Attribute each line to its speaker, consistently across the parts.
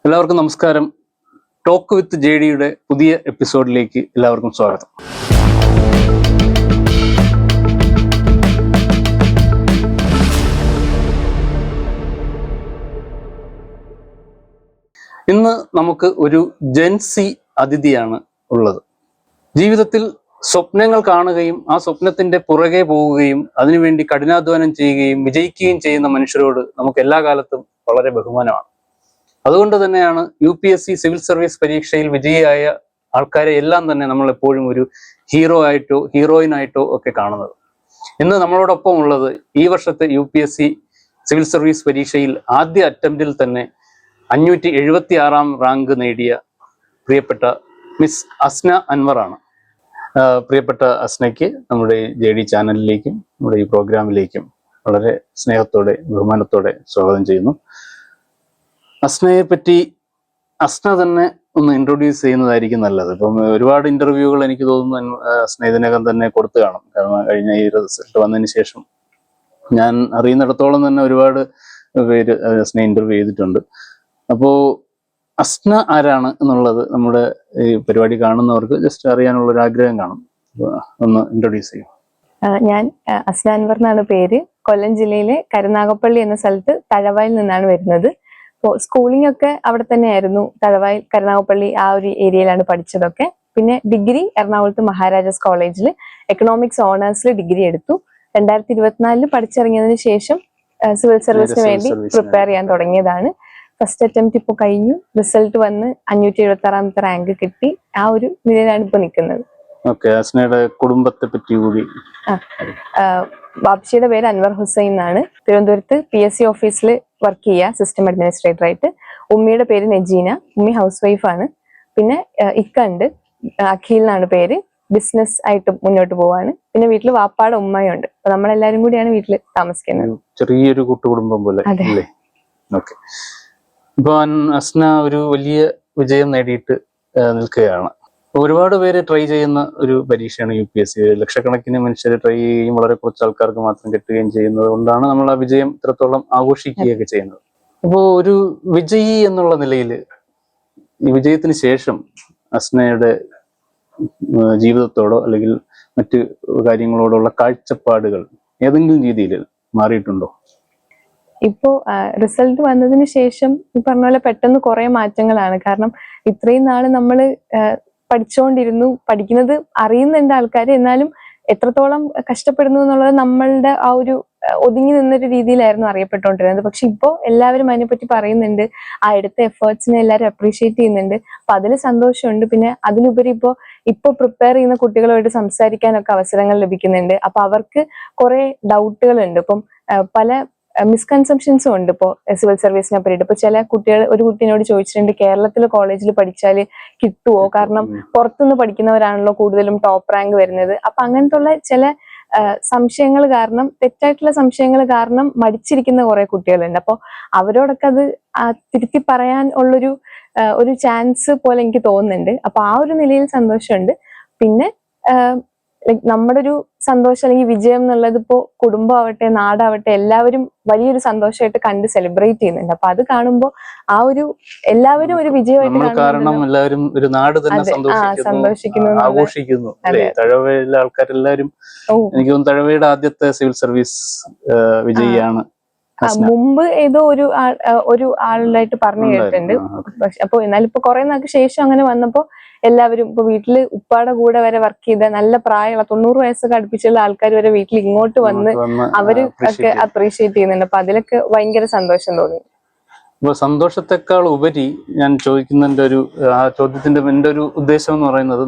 Speaker 1: എല്ലാവർക്കും നമസ്കാരം. Talk with JDയുടെ പുതിയ എപ്പിസോഡിലേക്ക് എല്ലാവർക്കും സ്വാഗതം. ഇന്ന് നമുക്ക് ഒരു ജെൻസി അതിഥിയാണ് ഉള്ളത്. ജീവിതത്തിൽ സ്വപ്നങ്ങൾ കാണുകയും ആ സ്വപ്നത്തിന്റെ പുറകെ പോവുകയും അതിനുവേണ്ടി കഠിനാധ്വാനം ചെയ്യുകയും വിജയിക്കുകയും ചെയ്യുന്ന മനുഷ്യരോട് നമുക്ക് എല്ലാ കാലത്തും വളരെ ബഹുമാനമാണ്. അതുകൊണ്ട് തന്നെയാണ് UPSC സിവിൽ സർവീസ് പരീക്ഷയിൽ വിജയിയായ ആൾക്കാരെ എല്ലാം തന്നെ നമ്മൾ എപ്പോഴും ഒരു ഹീറോ ആയിട്ടോ ഹീറോയിനായിട്ടോ ഒക്കെ കാണുന്നത്. ഇന്ന് നമ്മളോടൊപ്പം ഉള്ളത് ഈ വർഷത്തെ UPSC സിവിൽ സർവീസ് പരീക്ഷയിൽ ആദ്യ അറ്റംപ്റ്റിൽ തന്നെ 576 റാങ്ക് നേടിയ പ്രിയപ്പെട്ട മിസ് അസ്ന അൻവറാണ്. പ്രിയപ്പെട്ട അസ്നയ്ക്ക് നമ്മുടെ JD ചാനലിലേക്കും നമ്മുടെ ഈ പ്രോഗ്രാമിലേക്കും വളരെ സ്നേഹത്തോടെ ബഹുമാനത്തോടെ സ്വാഗതം ചെയ്യുന്നു. അസ്നയെ പറ്റി അസ്ന തന്നെ ഒന്ന് ഇൻട്രൊഡ്യൂസ് ചെയ്യുന്നതായിരിക്കും നല്ലത്. ഇപ്പം ഒരുപാട് ഇന്റർവ്യൂകൾ എനിക്ക് തോന്നുന്നു അസ്ന ഇതിനകം തന്നെ കൊടുത്തു കാണും. കാരണം കഴിഞ്ഞ ഈ റിസൾട്ട് വന്നതിന് ശേഷം ഞാൻ അറിയുന്നിടത്തോളം തന്നെ ഒരുപാട് പേര് അസ്ന ഇന്റർവ്യൂ ചെയ്തിട്ടുണ്ട്. അപ്പോൾ അസ്ന ആരാണ് എന്നുള്ളത് നമ്മുടെ ഈ പരിപാടി കാണുന്നവർക്ക് ജസ്റ്റ് അറിയാനുള്ള ഒരു ആഗ്രഹം കാണും. ഒന്ന് ഇൻട്രൊഡ്യൂസ് ചെയ്യും.
Speaker 2: ഞാൻ അസ്ന അൻവർ എന്നാണ് പേര്. കൊല്ലം ജില്ലയിലെ കരുനാഗപ്പള്ളി എന്ന സ്ഥലത്ത് തഴവായിൽ നിന്നാണ് വരുന്നത്. അപ്പോൾ സ്കൂളിംഗ് ഒക്കെ അവിടെ തന്നെയായിരുന്നു. തഴവായിൽ കരുനാഗപ്പള്ളി ആ ഒരു ഏരിയയിലാണ് പഠിച്ചതൊക്കെ. പിന്നെ ഡിഗ്രി എറണാകുളത്ത് മഹാരാജാസ് കോളേജിൽ എക്കണോമിക്സ് ഓണേഴ്സിൽ ഡിഗ്രി എടുത്തു. 2024 പഠിച്ചിറങ്ങിയതിനു ശേഷം സിവിൽ സർവീസിന് വേണ്ടി പ്രിപ്പയർ ചെയ്യാൻ തുടങ്ങിയതാണ്. ഫസ്റ്റ് അറ്റംപ്റ്റ് ഇപ്പോൾ കഴിഞ്ഞു. റിസൾട്ട് വന്ന് 576 റാങ്ക് കിട്ടി. ആ ഒരു നിലയിലാണ് ഇപ്പൊ നിൽക്കുന്നത്.
Speaker 1: കുടുംബത്തെ പറ്റി കൂടി.
Speaker 2: ബാപ്ഷിയുടെ പേര് അൻവർ ഹുസൈൻ എന്നാണ്. തിരുവനന്തപുരത്ത് PSC ഓഫീസിൽ വർക്ക് ചെയ്യുക, സിസ്റ്റം അഡ്മിനിസ്ട്രേറ്റർ ആയിട്ട്. ഉമ്മിയുടെ പേര് നജീന. ഉമ്മി ഹൗസ് വൈഫാണ്. പിന്നെ ഇക്ക ഉണ്ട്, അഖിൽ എന്നാണ് പേര്. ബിസിനസ് ആയിട്ട് മുന്നോട്ട് പോവാണ്. പിന്നെ വീട്ടിൽ വാപ്പാടെ ഉമ്മയുണ്ട്. അപ്പൊ നമ്മളെല്ലാരും കൂടിയാണ് വീട്ടിൽ താമസിക്കുന്നത്.
Speaker 1: ചെറിയൊരു കൂട്ടുകുടുംബം പോലെ. ഓക്കെ. ഇപ്പൊ അസ്ന ഒരു വലിയ വിജയം നേടിയിട്ട് നിൽക്കുകയാണ്. ഒരുപാട് പേര് ട്രൈ ചെയ്യുന്ന ഒരു പരീക്ഷയാണ് UPSC. ലക്ഷക്കണക്കിന് മനുഷ്യർ ട്രൈ ചെയ്യുകയും വളരെ കുറച്ച് ആൾക്കാർക്ക് മാത്രം കിട്ടുകയും ചെയ്യുന്നത് കൊണ്ടാണ് നമ്മൾ ആ വിജയം ഇത്രത്തോളം ആഘോഷിക്കുകയൊക്കെ ചെയ്യുന്നത്. അപ്പോൾ ഒരു വിജയി എന്നുള്ള നിലയിൽ ഈ വിജയത്തിന് ശേഷം അസ്നയുടെ ജീവിതത്തോടോ അല്ലെങ്കിൽ മറ്റ് കാര്യങ്ങളോടുള്ള കാഴ്ചപ്പാടുകൾ ഏതെങ്കിലും രീതിയിൽ മാറിയിട്ടുണ്ടോ?
Speaker 2: ഇപ്പോ റിസൾട്ട് വന്നതിന് ശേഷം ഈ പറഞ്ഞ പോലെ പെട്ടെന്ന് കുറെ മാറ്റങ്ങളാണ്. കാരണം ഇത്രയും നാള് നമ്മള് പഠിച്ചുകൊണ്ടിരുന്നു, പഠിക്കുന്നത് അറിയുന്നുണ്ട് ആൾക്കാർ, എന്നാലും എത്രത്തോളം കഷ്ടപ്പെടുന്നു എന്നുള്ളത് നമ്മളുടെ ആ ഒരു ഒതുങ്ങി നിന്നൊരു രീതിയിലായിരുന്നു അറിയപ്പെട്ടുകൊണ്ടിരുന്നത്. പക്ഷെ ഇപ്പോൾ എല്ലാവരും അതിനെപ്പറ്റി പറയുന്നുണ്ട്. ആ എടുത്ത എഫേർട്സിനെ എല്ലാവരും അപ്രീഷിയേറ്റ് ചെയ്യുന്നുണ്ട്. അപ്പൊ അതിൽ സന്തോഷമുണ്ട്. പിന്നെ അതിലുപരി ഇപ്പൊ പ്രിപ്പയർ ചെയ്യുന്ന കുട്ടികളുമായിട്ട് സംസാരിക്കാനൊക്കെ അവസരങ്ങൾ ലഭിക്കുന്നുണ്ട്. അപ്പൊ അവർക്ക് കുറെ ഡൗട്ടുകൾ ഉണ്ട്. ഇപ്പം പല മിസ്കൺസെപ്ഷൻസും ഉണ്ട് ഇപ്പോൾ സിവിൽ സർവീസിനെ പറ്റിയിട്ട്. ഇപ്പൊ ചില കുട്ടികൾ, ഒരു കുട്ടീനോട് ചോദിച്ചിട്ടുണ്ട്, കേരളത്തിലെ കോളേജിൽ പഠിച്ചാൽ കിട്ടുമോ? കാരണം പുറത്തുനിന്ന് പഠിക്കുന്നവരാണല്ലോ കൂടുതലും ടോപ്പ് റാങ്ക് വരുന്നത്. അപ്പൊ അങ്ങനത്തെ ചില സംശയങ്ങൾ കാരണം, തെറ്റായിട്ടുള്ള സംശയങ്ങൾ കാരണം മടിച്ചിരിക്കുന്ന കുറെ കുട്ടികളുണ്ട്. അപ്പോൾ അവരോടൊക്കെ അത് തിരുത്തി പറയാൻ ഒരു ചാൻസ് പോലെ എനിക്ക് തോന്നുന്നുണ്ട്. അപ്പൊ ആ ഒരു നിലയിൽ സന്തോഷമുണ്ട്. പിന്നെ നമ്മുടെ ഒരു സന്തോഷം അല്ലെങ്കിൽ വിജയം എന്നുള്ളത് ഇപ്പോ കുടുംബമാവട്ടെ നാടാവട്ടെ എല്ലാവരും വലിയൊരു സന്തോഷമായിട്ട് കണ്ട് സെലിബ്രേറ്റ് ചെയ്യുന്നുണ്ട്. അപ്പൊ അത് കാണുമ്പോൾ ആ ഒരു എല്ലാവരും ഒരു വിജയമായിട്ട്
Speaker 1: കാരണം എല്ലാവരും ഒരു നാട് തന്നെ സന്തോഷിക്കുന്നു, ആഘോഷിക്കുന്നു. തഴവയിലെ ആൾക്കാരെല്ലാരും, എനിക്ക് തോന്നുന്നു തഴവയുടെ ആദ്യത്തെ സിവിൽ സർവീസ് വിജയിയാണ്.
Speaker 2: മുമ്പ് ഏതോ ഒരു ആളായിട്ട് പറഞ്ഞു കേട്ടിട്ടുണ്ട്. പക്ഷെ അപ്പൊ എന്നാലും ഇപ്പൊ കുറെ നാൾക്ക് ശേഷം അങ്ങനെ വന്നപ്പോ എല്ലാവരും ഇപ്പൊ വീട്ടില് ഉപ്പാടെ കൂടെ വരെ വർക്ക് ചെയ്ത നല്ല പ്രായമുള്ള 90 വയസ്സൊക്കെ അടുപ്പിച്ചുള്ള ആൾക്കാർ വരെ വീട്ടിൽ ഇങ്ങോട്ട് വന്ന് അവര് ഒക്കെ അപ്രീഷിയേറ്റ് ചെയ്യുന്നുണ്ട്. അപ്പൊ അതിലൊക്കെ ഭയങ്കര സന്തോഷം തോന്നി.
Speaker 1: അപ്പൊ സന്തോഷത്തെക്കാൾ ഉപരി ഞാൻ ചോദിക്കുന്നതിന്റെ ആ ചോദ്യത്തിന്റെ എന്റെ ഒരു ഉദ്ദേശം എന്ന് പറയുന്നത്,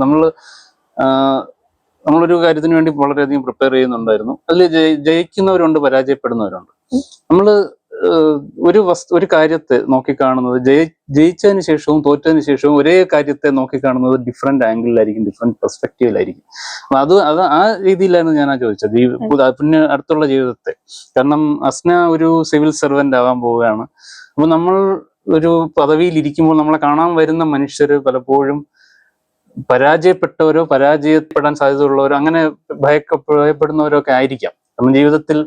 Speaker 1: നമ്മളൊരു കാര്യത്തിന് വേണ്ടി വളരെയധികം പ്രിപ്പയർ ചെയ്യുന്നുണ്ടായിരുന്നു. അതിൽ ജയിക്കുന്നവരുണ്ട്, പരാജയപ്പെടുന്നവരുണ്ട്. നമ്മള് ഒരു കാര്യത്തെ നോക്കിക്കാണുന്നത് ജയിച്ചതിന് ശേഷവും തോറ്റതിന് ശേഷവും ഒരേ കാര്യത്തെ നോക്കിക്കാണുന്നത് ഡിഫറെന്റ് ആംഗിളിലായിരിക്കും, ഡിഫറെന്റ് പെർസ്പെക്റ്റീവിലായിരിക്കും. അപ്പൊ അത് ആ രീതിയിലാണ് ഞാൻ ചോദിച്ചത്. പിന്നെ അടുത്തുള്ള ജീവിതത്തെ, കാരണം അസ്ന ഒരു സിവിൽ സർവന്റ് ആവാൻ പോവുകയാണ്. അപ്പൊ നമ്മൾ ഒരു പദവിയിൽ ഇരിക്കുമ്പോൾ നമ്മളെ കാണാൻ വരുന്ന മനുഷ്യര് പലപ്പോഴും പരാജയപ്പെട്ടവരോ പരാജയപ്പെടാൻ സാധ്യതയുള്ളവരോ അങ്ങനെ ഭയപ്പെടുന്നവരോ ഒക്കെ ആയിരിക്കാം. കാരണം ജീവിതത്തിൽ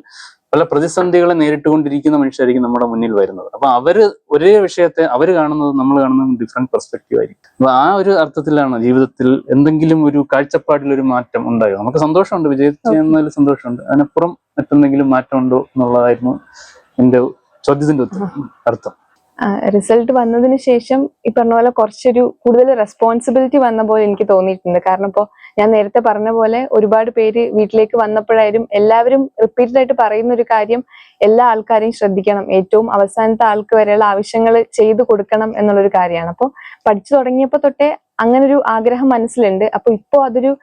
Speaker 1: പല പ്രതിസന്ധികളെ നേരിട്ടുകൊണ്ടിരിക്കുന്ന മനുഷ്യരായിരിക്കും നമ്മുടെ മുന്നിൽ വരുന്നത്. അപ്പൊ അവര് ഒരേ വിഷയത്തെ അവർ കാണുന്നത് നമ്മൾ കാണുന്നത് ഡിഫറെന്റ് പെർസ്പെക്റ്റീവ് ആയിരിക്കും. അപ്പൊ ആ ഒരു അർത്ഥത്തിലാണ് ജീവിതത്തിൽ എന്തെങ്കിലും ഒരു കാഴ്ചപ്പാടിൽ ഒരു മാറ്റം ഉണ്ടായോ. നമുക്ക് സന്തോഷമുണ്ട്, വിജയിച്ചതിൽ സന്തോഷമുണ്ട്, അതിനപ്പുറം മറ്റെന്തെങ്കിലും മാറ്റം ഉണ്ടോ എന്നുള്ളതായിരുന്നു എന്റെ ചോദ്യത്തിന്റെ അർത്ഥം.
Speaker 2: റിസൾട്ട് വന്നതിന് ശേഷം ഈ പറഞ്ഞ പോലെ കുറച്ചൊരു കൂടുതൽ റെസ്പോൺസിബിലിറ്റി വന്ന പോലെ എനിക്ക് തോന്നിയിട്ടുണ്ട്. കാരണം ഇപ്പോൾ ഞാൻ നേരത്തെ പറഞ്ഞ പോലെ ഒരുപാട് പേര് വീട്ടിലേക്ക് വന്നപ്പോഴായാലും എല്ലാവരും റിപ്പീറ്റഡ് ആയിട്ട് പറയുന്ന ഒരു കാര്യം, എല്ലാ ആൾക്കാരെയും ശ്രദ്ധിക്കണം, ഏറ്റവും അവസാനത്തെ ആൾക്ക് വരെയുള്ള ആവശ്യങ്ങൾ ചെയ്തു കൊടുക്കണം എന്നുള്ളൊരു കാര്യമാണ്. അപ്പോൾ പഠിച്ചു തുടങ്ങിയപ്പോൾ തൊട്ടേ അങ്ങനെ ഒരു ആഗ്രഹം മനസ്സിലുണ്ട്. അപ്പൊ ഇപ്പോൾ അതൊരു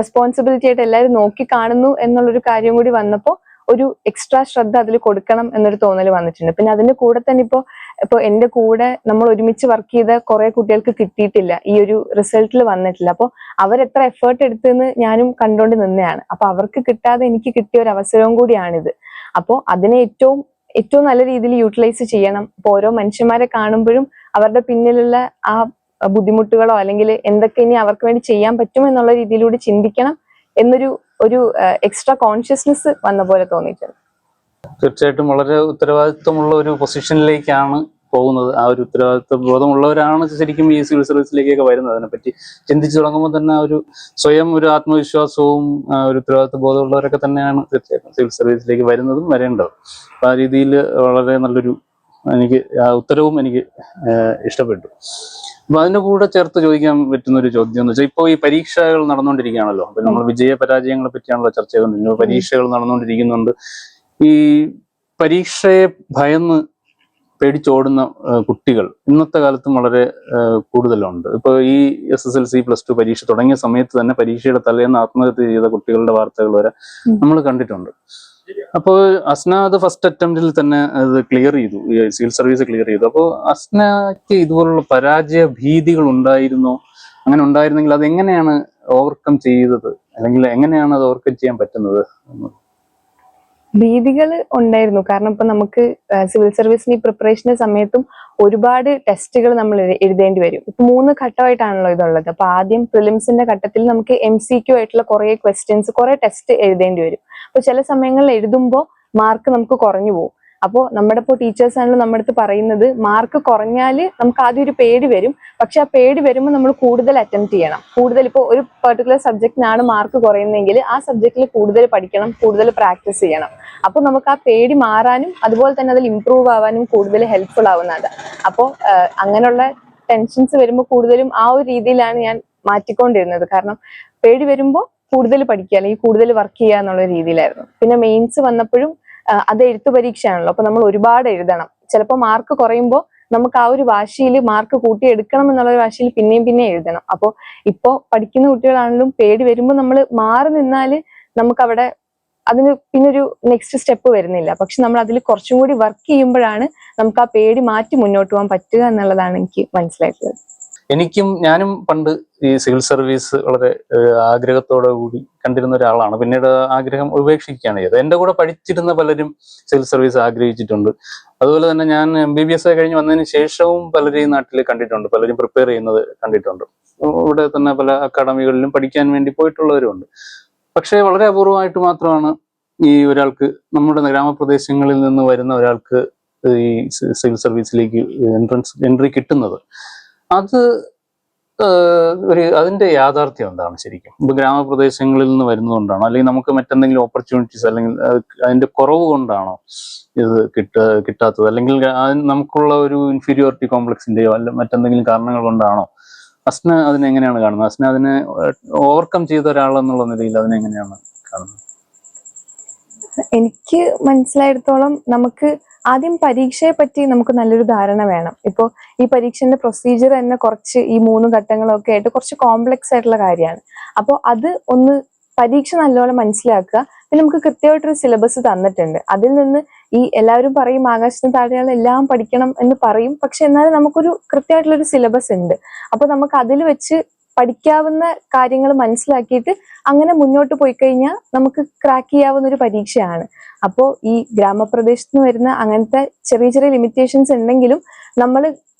Speaker 2: റെസ്പോൺസിബിലിറ്റി ആയിട്ട് എല്ലാവരും നോക്കി കാണുന്നു എന്നുള്ളൊരു കാര്യം കൂടി വന്നപ്പോൾ ഒരു എക്സ്ട്രാ ശ്രദ്ധ അതിൽ കൊടുക്കണം എന്നൊരു തോന്നൽ വന്നിട്ടുണ്ട്. പിന്നെ അതിന്റെ കൂടെ തന്നെ ഇപ്പൊ എന്റെ കൂടെ നമ്മൾ ഒരുമിച്ച് വർക്ക് ചെയ്ത കുറെ കുട്ടികൾക്ക് കിട്ടിയിട്ടില്ല, ഈ ഒരു റിസൾട്ടിൽ വന്നിട്ടില്ല. അപ്പോൾ അവരെത്ര എഫേർട്ട് എടുത്തെന്ന് ഞാനും കണ്ടുകൊണ്ട് നിന്നെയാണ്. അപ്പൊ അവർക്ക് കിട്ടാതെ എനിക്ക് കിട്ടിയ ഒരു അവസരവും കൂടിയാണിത്. അപ്പോൾ അതിനെ ഏറ്റവും നല്ല രീതിയിൽ യൂട്ടിലൈസ് ചെയ്യണം. ഇപ്പൊ ഓരോ മനുഷ്യന്മാരെ കാണുമ്പോഴും അവരുടെ പിന്നിലുള്ള ആ ബുദ്ധിമുട്ടുകളോ അല്ലെങ്കിൽ എന്തൊക്കെ ഇനി അവർക്ക് വേണ്ടി ചെയ്യാൻ പറ്റും എന്നുള്ള രീതിയിലൂടെ ചിന്തിക്കണം എന്നൊരു എക്സ്ട്രാ കോൺഷ്യസ്നെസ് വന്ന പോലെ തോന്നിയിട്ടുണ്ട്.
Speaker 1: തീർച്ചയായിട്ടും വളരെ ഉത്തരവാദിത്വമുള്ള ഒരു പൊസിഷനിലേക്കാണ് പോകുന്നത്. ആ ഒരു ഉത്തരവാദിത്വ ബോധമുള്ളവരാണ് ശരിക്കും ഈ സിവിൽ സർവീസിലേക്കൊക്കെ വരുന്നത്. അതിനെപ്പറ്റി ചിന്തിച്ചു തുടങ്ങുമ്പോൾ തന്നെ ഒരു സ്വയം ഒരു ആത്മവിശ്വാസവും ഒരു ഉത്തരവാദിത്വ ബോധമുള്ളവരൊക്കെ തന്നെയാണ് തീർച്ചയായിട്ടും സിവിൽ സർവീസിലേക്ക് വരുന്നതും വരേണ്ടത്. അപ്പൊ ആ രീതിയിൽ വളരെ നല്ലൊരു ഉത്തരവും എനിക്ക് ഇഷ്ടപ്പെട്ടു. അപ്പൊ അതിന്റെ കൂടെ ചേർത്ത് ചോദിക്കാൻ പറ്റുന്ന ഒരു ചോദ്യം എന്ന് വെച്ചാൽ, ഇപ്പോൾ ഈ പരീക്ഷകൾ നടന്നുകൊണ്ടിരിക്കുകയാണല്ലോ. അപ്പൊ നമ്മൾ വിജയ പരാജയങ്ങളെ പറ്റിയാണല്ലോ ചർച്ച ചെയ്തുകൊണ്ടിരിക്കുന്നത്. പരീക്ഷകൾ നടന്നുകൊണ്ടിരിക്കുന്നുണ്ട്. ഈ പരീക്ഷയെ ഭയന്ന് പേടിച്ചോടുന്ന കുട്ടികൾ ഇന്നത്തെ കാലത്തും വളരെ കൂടുതലുണ്ട്. ഇപ്പൊ ഈ SSLC +2 പരീക്ഷ തുടങ്ങിയ സമയത്ത് തന്നെ പരീക്ഷയുടെ തലേന്ന് ആത്മഹത്യ ചെയ്ത കുട്ടികളുടെ വാർത്തകൾ വരെ നമ്മൾ കണ്ടിട്ടുണ്ട്. അപ്പോൾ അസ്ന അത് ഫസ്റ്റ് അറ്റംപ്റ്റിൽ തന്നെ അത് ക്ലിയർ ചെയ്തു, സിവിൽ സർവീസ് ക്ലിയർ ചെയ്തു. അപ്പോൾ അസ്നയ്ക്ക് ഇതുപോലുള്ള പരാജയ ഭീതികൾ ഉണ്ടായിരുന്നോ? അങ്ങനെ ഉണ്ടായിരുന്നെങ്കിൽ അത് എങ്ങനെയാണ് ഓവർകം ചെയ്തത്, അല്ലെങ്കിൽ എങ്ങനെയാണ് അത് ഓവർകം ചെയ്യാൻ പറ്റുന്നത്?
Speaker 2: ഭീതികൾ ഉണ്ടായിരുന്നു. കാരണം ഇപ്പൊ നമുക്ക് സിവിൽ സർവീസിന് ഈ പ്രിപ്പറേഷന്റെ സമയത്തും ഒരുപാട് ടെസ്റ്റുകൾ നമ്മൾ എഴുതേണ്ടി വരും. ഇപ്പൊ 3 ഘട്ടമായിട്ടാണല്ലോ ഇതുള്ളത്. അപ്പൊ ആദ്യം പ്രിലിംസിന്റെ ഘട്ടത്തിൽ നമുക്ക് MCQ ആയിട്ടുള്ള കുറെ ക്വസ്റ്റ്യൻസ്, കുറെ ടെസ്റ്റ് എഴുതേണ്ടി വരും. അപ്പൊ ചില സമയങ്ങളിൽ എഴുതുമ്പോൾ മാർക്ക് നമുക്ക് കുറഞ്ഞു പോകും. അപ്പോൾ നമ്മുടെ ഇപ്പോൾ ടീച്ചേഴ്സ് ആണല്ലോ നമ്മുടെ അടുത്ത് പറയുന്നത്, മാർക്ക് കുറഞ്ഞാൽ നമുക്ക് ആദ്യം ഒരു പേടി വരും. പക്ഷെ ആ പേടി വരുമ്പോൾ നമ്മൾ കൂടുതൽ അറ്റംപ്റ്റ് ചെയ്യണം. കൂടുതൽ ഇപ്പോൾ ഒരു പെർട്ടിക്കുലർ സബ്ജക്റ്റിനാണ് മാർക്ക് കുറയുന്നതെങ്കിൽ ആ സബ്ജക്റ്റിൽ കൂടുതൽ പഠിക്കണം, കൂടുതൽ പ്രാക്ടീസ് ചെയ്യണം. അപ്പോൾ നമുക്ക് ആ പേടി മാറാനും അതുപോലെ തന്നെ അതിൽ ഇമ്പ്രൂവ് ആവാനും കൂടുതൽ ഹെൽപ്ഫുൾ ആവുന്നതാണ്. അപ്പോൾ അങ്ങനെയുള്ള ടെൻഷൻസ് വരുമ്പോൾ കൂടുതലും ആ ഒരു രീതിയിലാണ് ഞാൻ മാറ്റിക്കൊണ്ടിരുന്നത്. കാരണം പേടി വരുമ്പോൾ കൂടുതൽ പഠിക്കുക അല്ലെങ്കിൽ കൂടുതൽ വർക്ക് ചെയ്യുക എന്നുള്ള രീതിയിലായിരുന്നു. പിന്നെ മെയിൻസ് വന്നപ്പോഴും അത് എഴുത്തു പരീക്ഷയാണല്ലോ. അപ്പൊ നമ്മൾ ഒരുപാട് എഴുതണം. ചിലപ്പോൾ മാർക്ക് കുറയുമ്പോൾ നമുക്ക് ആ ഒരു വാശിയിൽ മാർക്ക് കൂട്ടിയെടുക്കണം എന്നുള്ള ഒരു വാശിയിൽ പിന്നെയും എഴുതണം. അപ്പോൾ ഇപ്പോൾ പഠിക്കുന്ന കുട്ടികളാണെങ്കിലും പേടി വരുമ്പോൾ നമ്മൾ മാറി നിന്നാല് നമുക്ക് അവിടെ അതിന് പിന്നൊരു നെക്സ്റ്റ് സ്റ്റെപ്പ് വരുന്നില്ല. പക്ഷെ നമ്മൾ അതിൽ കുറച്ചും കൂടി വർക്ക് ചെയ്യുമ്പോഴാണ് നമുക്ക് ആ പേടി മാറ്റി മുന്നോട്ട് പോകാൻ പറ്റുക എന്നുള്ളതാണ് എനിക്ക് മനസ്സിലായിട്ടുള്ളത്.
Speaker 1: ഞാനും പണ്ട് ഈ സിവിൽ സർവീസ് വളരെ ആഗ്രഹത്തോടെ കൂടി കണ്ടിരുന്ന ഒരാളാണ്. പിന്നീട് ആഗ്രഹം ഉപേക്ഷിക്കുകയാണ് ചെയ്തത്. എൻ്റെ കൂടെ പഠിച്ചിരുന്ന പലരും സിവിൽ സർവീസ് ആഗ്രഹിച്ചിട്ടുണ്ട്. അതുപോലെ തന്നെ ഞാൻ MBBS കഴിഞ്ഞ് വന്നതിന് ശേഷവും പലരെയും നാട്ടിൽ കണ്ടിട്ടുണ്ട്, പലരും പ്രിപ്പയർ ചെയ്യുന്നത് കണ്ടിട്ടുണ്ട്. ഇവിടെ തന്നെ പല അക്കാഡമികളിലും പഠിക്കാൻ വേണ്ടി പോയിട്ടുള്ളവരുമുണ്ട്. പക്ഷേ വളരെ അപൂർവമായിട്ട് മാത്രമാണ് ഈ ഒരാൾക്ക്, നമ്മുടെ ഗ്രാമപ്രദേശങ്ങളിൽ നിന്ന് വരുന്ന ഒരാൾക്ക് ഈ സിവിൽ സർവീസിലേക്ക് എൻട്രി കിട്ടുന്നത്. അത് അതിന്റെ യാഥാർത്ഥ്യം എന്താണ് ശരിക്കും? ഇപ്പൊ ഗ്രാമപ്രദേശങ്ങളിൽ നിന്ന് വരുന്നതുകൊണ്ടാണോ, അല്ലെങ്കിൽ നമുക്ക് മറ്റെന്തെങ്കിലും ഓപ്പർച്യൂണിറ്റീസ് അല്ലെങ്കിൽ അതിന്റെ കുറവ് കൊണ്ടാണോ ഇത് കിട്ടാത്തത്, അല്ലെങ്കിൽ നമുക്കുള്ള ഒരു ഇൻഫീരിയോറിറ്റി കോംപ്ലക്സിന്റെയോ അല്ല മറ്റെന്തെങ്കിലും കാരണങ്ങൾ കൊണ്ടാണോ? അസ്ന അതിനെങ്ങനെയാണ് കാണുന്നത്? അസ്ന അതിനെ ഓവർകം ചെയ്ത ഒരാളെന്നുള്ള നിലയിൽ അതിനെങ്ങനെയാണ് കാണുന്നത്?
Speaker 2: എനിക്ക് മനസ്സിലായിടത്തോളം നമുക്ക് ആദ്യം പരീക്ഷയെ പറ്റി നമുക്ക് നല്ലൊരു ധാരണ വേണം. ഇപ്പോൾ ഈ പരീക്ഷന്റെ പ്രൊസീജിയർ തന്നെ കുറച്ച് ഈ 3 ഘട്ടങ്ങളൊക്കെ ആയിട്ട് കുറച്ച് കോംപ്ലക്സ് ആയിട്ടുള്ള കാര്യമാണ്. അപ്പോൾ അത് ഒന്ന് പരീക്ഷ നല്ലോണം മനസ്സിലാക്കുക. പിന്നെ നമുക്ക് കൃത്യമായിട്ടൊരു സിലബസ് തന്നിട്ടുണ്ട്. അതിൽ നിന്ന് ഈ എല്ലാവരും പറയും ആകാശത്തിന് താഴെയുള്ള എല്ലാം പഠിക്കണം എന്ന് പറയും. പക്ഷെ എന്നാലും നമുക്കൊരു കൃത്യമായിട്ടുള്ളൊരു സിലബസ് ഉണ്ട്. അപ്പൊ നമുക്ക് അതിൽ വെച്ച് പഠിക്കാവുന്ന കാര്യങ്ങൾ മനസ്സിലാക്കിയിട്ട് അങ്ങനെ മുന്നോട്ട് പോയി കഴിഞ്ഞാൽ നമുക്ക് ക്രാക്ക് ചെയ്യാവുന്ന ഒരു പരീക്ഷയാണ്. അപ്പോൾ ഈ ഗ്രാമപ്രദേശത്ത് നിന്ന് വരുന്ന അങ്ങനത്തെ ചെറിയ ചെറിയ ലിമിറ്റേഷൻസ് ഉണ്ടെങ്കിലും നമ്മൾ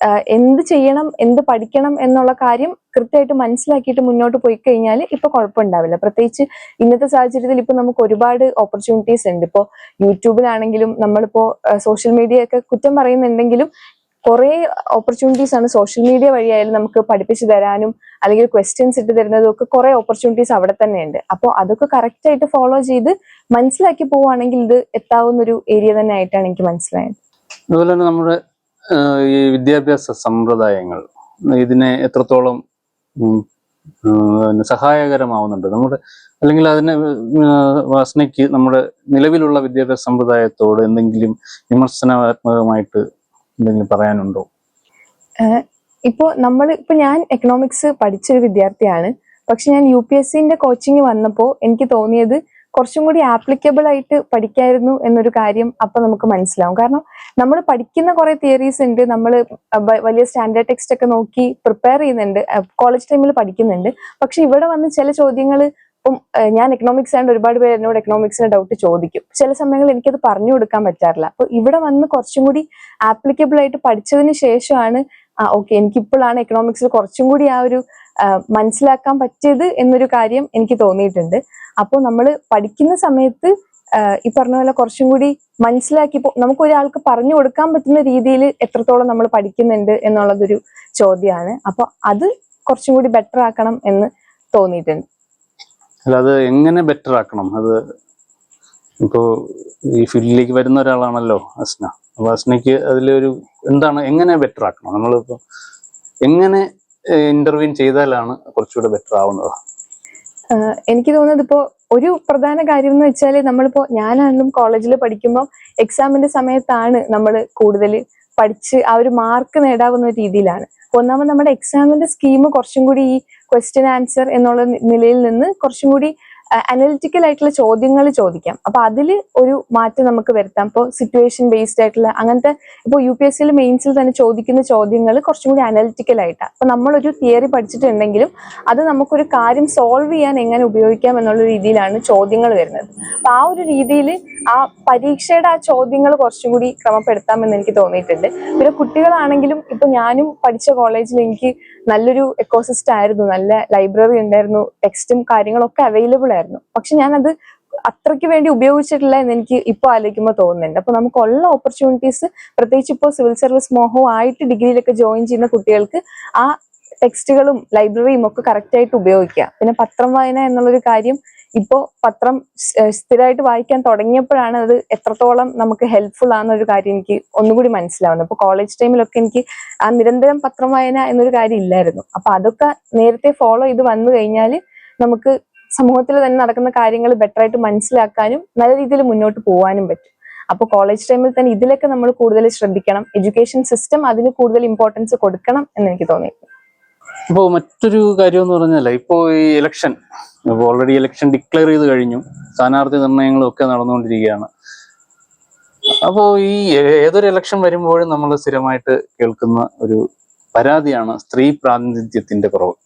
Speaker 2: എന്ത് ചെയ്യണം, എന്ത് പഠിക്കണം എന്നുള്ള കാര്യം കൃത്യമായിട്ട് മനസ്സിലാക്കിയിട്ട് മുന്നോട്ട് പോയി കഴിഞ്ഞാൽ ഇപ്പൊ കുഴപ്പമുണ്ടാവില്ല. പ്രത്യേകിച്ച് ഇന്നത്തെ സാഹചര്യത്തിൽ ഇപ്പൊ നമുക്ക് ഒരുപാട് ഓപ്പർച്യൂണിറ്റീസ് ഉണ്ട്. ഇപ്പോൾ യൂട്യൂബിലാണെങ്കിലും നമ്മളിപ്പോ സോഷ്യൽ മീഡിയ ഒക്കെ കുറ്റം പറയുന്നുണ്ടെങ്കിലും കുറെ ഓപ്പർച്യൂണിറ്റീസ് ആണ് സോഷ്യൽ മീഡിയ വഴിയായാലും നമുക്ക് പഠിപ്പിച്ചു തരാനും അല്ലെങ്കിൽ ക്വസ്റ്റ്യൻസ് ഇട്ട് തരുന്നതും ഒക്കെ കുറെ ഓപ്പർച്യൂണിറ്റീസ് അവിടെ തന്നെ ഉണ്ട്. അപ്പോൾ അതൊക്കെ കറക്റ്റ് ആയിട്ട് ഫോളോ ചെയ്ത് മനസ്സിലാക്കി പോവുകയാണെങ്കിൽ ഇത് എത്താവുന്ന ഒരു ഏരിയ തന്നെ ആയിട്ടാണ് എനിക്ക് മനസ്സിലായത്.
Speaker 1: അതുപോലെ തന്നെ നമ്മുടെ ഈ വിദ്യാഭ്യാസ സമ്പ്രദായങ്ങൾ ഇതിനെ എത്രത്തോളം സഹായകരമാവുന്നുണ്ട് നമ്മുടെ, അല്ലെങ്കിൽ അതിനെ വാസനയ്ക്ക് നമ്മുടെ നിലവിലുള്ള വിദ്യാഭ്യാസ സമ്പ്രദായത്തോട് എന്തെങ്കിലും വിമർശനാത്മകമായിട്ട് എന്തെങ്കിലും പറയാനുണ്ടോ?
Speaker 2: ഇപ്പൊ ഞാൻ എക്കണോമിക്സ് പഠിച്ചൊരു വിദ്യാർത്ഥിയാണ്. പക്ഷെ ഞാൻ UPSCന്റെ കോച്ചിങ് വന്നപ്പോൾ എനിക്ക് തോന്നിയത് കുറച്ചും കൂടി ആപ്ലിക്കബിൾ ആയിട്ട് പഠിക്കായിരുന്നു എന്നൊരു കാര്യം അപ്പൊ നമുക്ക് മനസ്സിലാവും. കാരണം നമ്മൾ പഠിക്കുന്ന കുറെ തിയറീസ് ഉണ്ട്, നമ്മൾ വലിയ സ്റ്റാൻഡേർഡ് ടെക്സ്റ്റ് ഒക്കെ നോക്കി പ്രിപ്പയർ ചെയ്യുന്നുണ്ട്, കോളേജ് ടൈമിൽ പഠിക്കുന്നുണ്ട്. പക്ഷെ ഇവിടെ വന്ന് ചില ചോദ്യങ്ങൾ, ഇപ്പം ഞാൻ എക്കണോമിക്സ് ആയതുകൊണ്ട് ഒരുപാട് പേര് എന്നോട് എക്കണോമിക്സിന്റെ ഡൗട്ട് ചോദിക്കും. ചില സമയങ്ങളിൽ എനിക്കത് പറഞ്ഞു കൊടുക്കാൻ പറ്റാറില്ല. അപ്പൊ ഇവിടെ വന്ന് കുറച്ചും കൂടി ആപ്ലിക്കബിൾ ആയിട്ട് പഠിച്ചതിന് ശേഷമാണ് ഓക്കെ എനിക്കിപ്പോഴാണ് എക്കണോമിക്സിൽ കുറച്ചും കൂടി ആ ഒരു മനസ്സിലാക്കാൻ പറ്റിയത് എന്നൊരു കാര്യം എനിക്ക് തോന്നിയിട്ടുണ്ട്. അപ്പോൾ നമ്മൾ പഠിക്കുന്ന സമയത്ത് ഈ പറഞ്ഞ പോലെ കുറച്ചും കൂടി മനസ്സിലാക്കി നമുക്ക് ഒരാൾക്ക് പറഞ്ഞു കൊടുക്കാൻ പറ്റുന്ന രീതിയിൽ എത്രത്തോളം നമ്മൾ പഠിക്കുന്നുണ്ട് എന്നുള്ളതൊരു ചോദ്യമാണ്. അപ്പൊ അത് കുറച്ചും കൂടി ബെറ്റർ ആക്കണം എന്ന് തോന്നിയിട്ടുണ്ട്.
Speaker 1: അല്ല, അത് എങ്ങനെ ബെറ്റർ ആക്കണം? അത് ഇപ്പോ ഈ ഫീൽഡിലേക്ക് വരുന്ന ഒരാളാണല്ലോ അസ്ന. അപ്പൊ അസ്നയ്ക്ക് അതിലൊരു എന്താണ്, എങ്ങനെ ബെറ്റർ ആക്കണം? നമ്മളിപ്പോ എങ്ങനെ ഇന്റർവ്യൂ ചെയ്താലാണ് കുറച്ചുകൂടെ ബെറ്റർ ആവുന്നത്?
Speaker 2: എനിക്ക് തോന്നുന്നത് ഇപ്പോ ഒരു പ്രധാന കാര്യം എന്ന് വെച്ചാൽ നമ്മളിപ്പോ ഞാനാണെങ്കിലും കോളേജിൽ പഠിക്കുമ്പോൾ എക്സാമിന്റെ സമയത്താണ് നമ്മൾ കൂടുതൽ പഠിച്ച് ആ ഒരു മാർക്ക് നേടാവുന്ന രീതിയിലാണ്. ഒന്നാമത് നമ്മുടെ എക്സാമിന്റെ സ്കീം കുറച്ചും കൂടി ഈ ക്വസ്റ്റ്യൻ ആൻസർ എന്നുള്ള നിലയിൽ നിന്ന് കുറച്ചും കൂടി അനലിറ്റിക്കൽ ആയിട്ടുള്ള ചോദ്യങ്ങൾ ചോദിക്കാം. അപ്പൊ അതിൽ ഒരു മാറ്റം നമുക്ക് വരുത്താം. ഇപ്പോൾ സിറ്റുവേഷൻ ബേസ്ഡ് ആയിട്ടുള്ള അങ്ങനത്തെ ഇപ്പോൾ UPSCയിൽ മെയിൻസിൽ തന്നെ ചോദിക്കുന്ന ചോദ്യങ്ങൾ കുറച്ചും കൂടി അനലിറ്റിക്കൽ ആയിട്ടാണ്. അപ്പൊ നമ്മളൊരു തിയറി പഠിച്ചിട്ടുണ്ടെങ്കിലും അത് നമുക്കൊരു കാര്യം സോൾവ് ചെയ്യാൻ എങ്ങനെ ഉപയോഗിക്കാം എന്നുള്ള രീതിയിലാണ് ചോദ്യങ്ങൾ വരുന്നത്. അപ്പൊ ആ ഒരു രീതിയിൽ ആ പരീക്ഷയുടെ ആ ചോദ്യങ്ങൾ കുറച്ചും കൂടി ക്രമപ്പെടുത്താമെന്ന് എനിക്ക് തോന്നിയിട്ടുണ്ട്. പിന്നെ കുട്ടികളാണെങ്കിലും ഇപ്പൊ ഞാനും പഠിച്ച കോളേജിൽ എനിക്ക് നല്ലൊരു എക്കോസിസ്റ്റം ആയിരുന്നു, നല്ല ലൈബ്രറി ഉണ്ടായിരുന്നു, ടെക്സ്റ്റും കാര്യങ്ങളൊക്കെ അവൈലബിൾ ആയിരുന്നു. പക്ഷെ ഞാനത് അത്രയ്ക്ക് വേണ്ടി ഉപയോഗിച്ചിട്ടില്ല എന്ന് എനിക്ക് ഇപ്പോൾ ആലോചിക്കുമ്പോൾ തോന്നുന്നുണ്ട്. അപ്പൊ നമുക്കുള്ള ഓപ്പർച്യൂണിറ്റീസ്, പ്രത്യേകിച്ച് ഇപ്പോൾ സിവിൽ സർവീസ് മോഹമായിട്ട് ഡിഗ്രിയിലൊക്കെ ജോയിൻ ചെയ്യുന്ന കുട്ടികൾക്ക് ആ ടെക്സ്റ്റുകളും ലൈബ്രറിയും ഒക്കെ കറക്റ്റ് ആയിട്ട് ഉപയോഗിക്കുക. പിന്നെ പത്രം വായന എന്നുള്ളൊരു കാര്യം ഇപ്പോൾ പത്രം സ്ഥിരമായിട്ട് വായിക്കാൻ തുടങ്ങിയപ്പോഴാണ് അത് എത്രത്തോളം നമുക്ക് ഹെൽപ്ഫുൾ ആണെന്നൊരു കാര്യം എനിക്ക് ഒന്നുകൂടി മനസ്സിലാവുന്നത്. ഇപ്പോൾ കോളേജ് ടൈമിലൊക്കെ എനിക്ക് ആ നിരന്തരം പത്രം വായന എന്നൊരു കാര്യം ഇല്ലായിരുന്നു. അപ്പൊ അതൊക്കെ നേരത്തെ ഫോളോ ചെയ്ത് വന്നു കഴിഞ്ഞാൽ നമുക്ക് സമൂഹത്തിൽ തന്നെ നടക്കുന്ന കാര്യങ്ങൾ ബെറ്റർ ആയിട്ട് മനസ്സിലാക്കാനും നല്ല രീതിയിൽ മുന്നോട്ട് പോകാനും പറ്റും. അപ്പോൾ കോളേജ് ടൈമിൽ തന്നെ ഇതിലൊക്കെ നമ്മൾ കൂടുതൽ ശ്രദ്ധിക്കണം. എഡ്യൂക്കേഷൻ സിസ്റ്റം അതിന് കൂടുതൽ ഇമ്പോർട്ടൻസ് കൊടുക്കണം എന്ന് എനിക്ക് തോന്നിയിട്ടുണ്ട്.
Speaker 1: ഇപ്പോൾ മറ്റൊരു കാര്യം എന്ന് പറഞ്ഞാൽ ഇപ്പോൾ ഈ ഇലക്ഷൻ, ഇപ്പോൾ ഓൾറെഡി ഇലക്ഷൻ ഡിക്ലെയർ ചെയ്ത് കഴിഞ്ഞു, സ്ഥാനാർത്ഥി നിർണയങ്ങളും ഒക്കെ നടന്നുകൊണ്ടിരിക്കുകയാണ്. അപ്പോൾ ഈ ഏതൊരു ഇലക്ഷൻ വരുമ്പോഴും നമ്മൾ സ്ഥിരമായിട്ട് കേൾക്കുന്ന ഒരു പരാതിയാണ് സ്ത്രീ പ്രാതിനിധ്യത്തിന്റെ കുറവ്.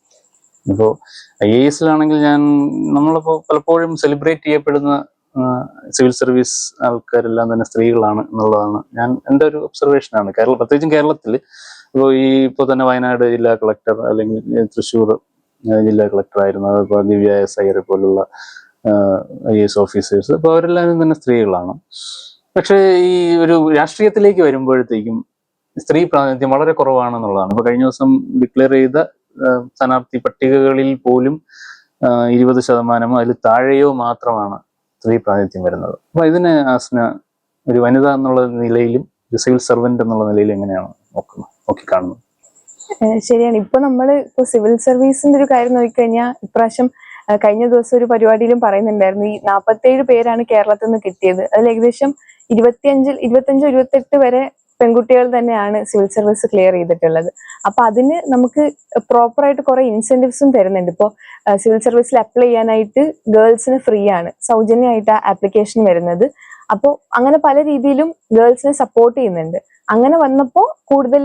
Speaker 1: ഇപ്പോൾ IASലാണെങ്കിൽ നമ്മളിപ്പോൾ പലപ്പോഴും സെലിബ്രേറ്റ് ചെയ്യപ്പെടുന്ന സിവിൽ സർവീസ് ആൾക്കാരെല്ലാം തന്നെ സ്ത്രീകളാണ് എന്നുള്ളതാണ് എൻ്റെ ഒരു ഒബ്സർവേഷനാണ്. പ്രത്യേകിച്ചും കേരളത്തിൽ ഇപ്പോൾ തന്നെ വയനാട് ജില്ലാ കളക്ടർ അല്ലെങ്കിൽ തൃശ്ശൂർ ജില്ലാ കളക്ടർ ആയിരുന്നു, ഇപ്പോൾ ദിവ്യ S അയ്യർ പോലുള്ള IAS ഓഫീസേഴ്സ്, അപ്പോൾ അവരെല്ലാവരും തന്നെ സ്ത്രീകളാണ്. പക്ഷേ ഈ ഒരു രാഷ്ട്രീയത്തിലേക്ക് വരുമ്പോഴത്തേക്കും സ്ത്രീ പ്രാതിനിധ്യം വളരെ കുറവാണെന്നുള്ളതാണ്. ഇപ്പോൾ കഴിഞ്ഞ ദിവസം ഡിക്ലെയർ ചെയ്ത സ്ഥാനാർത്ഥി പട്ടികകളിൽ പോലും 20% അതിൽ താഴെയോ മാത്രമാണ് സ്ത്രീ പ്രാതിനിധ്യം വരുന്നത്. അപ്പൊ ഇതിനെ ആസ്ന ഒരു വനിത എന്നുള്ള നിലയിലും ഒരു സിവിൽ സർവന്റ് എന്നുള്ള നിലയിലും എങ്ങനെയാണ് നോക്കിക്കാണുന്നത്?
Speaker 2: ശരിയാണ്. ഇപ്പൊ സിവിൽ സർവീസിന്റെ ഒരു കാര്യം നോക്കിക്കഴിഞ്ഞാൽ ഇപ്രാവശ്യം കഴിഞ്ഞ ദിവസം ഒരു പരിപാടിയിലും പറയുന്നുണ്ടായിരുന്നു, ഈ 47 പേരാണ് കേരളത്തിൽ നിന്ന് കിട്ടിയത്. അതിൽ ഏകദേശം 25-28 വരെ പെൺകുട്ടികൾ തന്നെയാണ് സിവിൽ സർവീസ് ക്ലിയർ ചെയ്തിട്ടുള്ളത്. അപ്പൊ അതിന് നമുക്ക് പ്രോപ്പർ ആയിട്ട് കുറെ ഇൻസെന്റീവ്സും തരുന്നുണ്ട്. ഇപ്പോൾ സിവിൽ സർവീസിൽ അപ്ലൈ ചെയ്യാനായിട്ട് ഗേൾസിന് ഫ്രീ ആണ്, സൗജന്യമായിട്ട് ആപ്ലിക്കേഷൻ വരുന്നത്. അപ്പോൾ അങ്ങനെ പല രീതിയിലും ഗേൾസിനെ സപ്പോർട്ട് ചെയ്യുന്നുണ്ട്. അങ്ങനെ വന്നപ്പോൾ കൂടുതൽ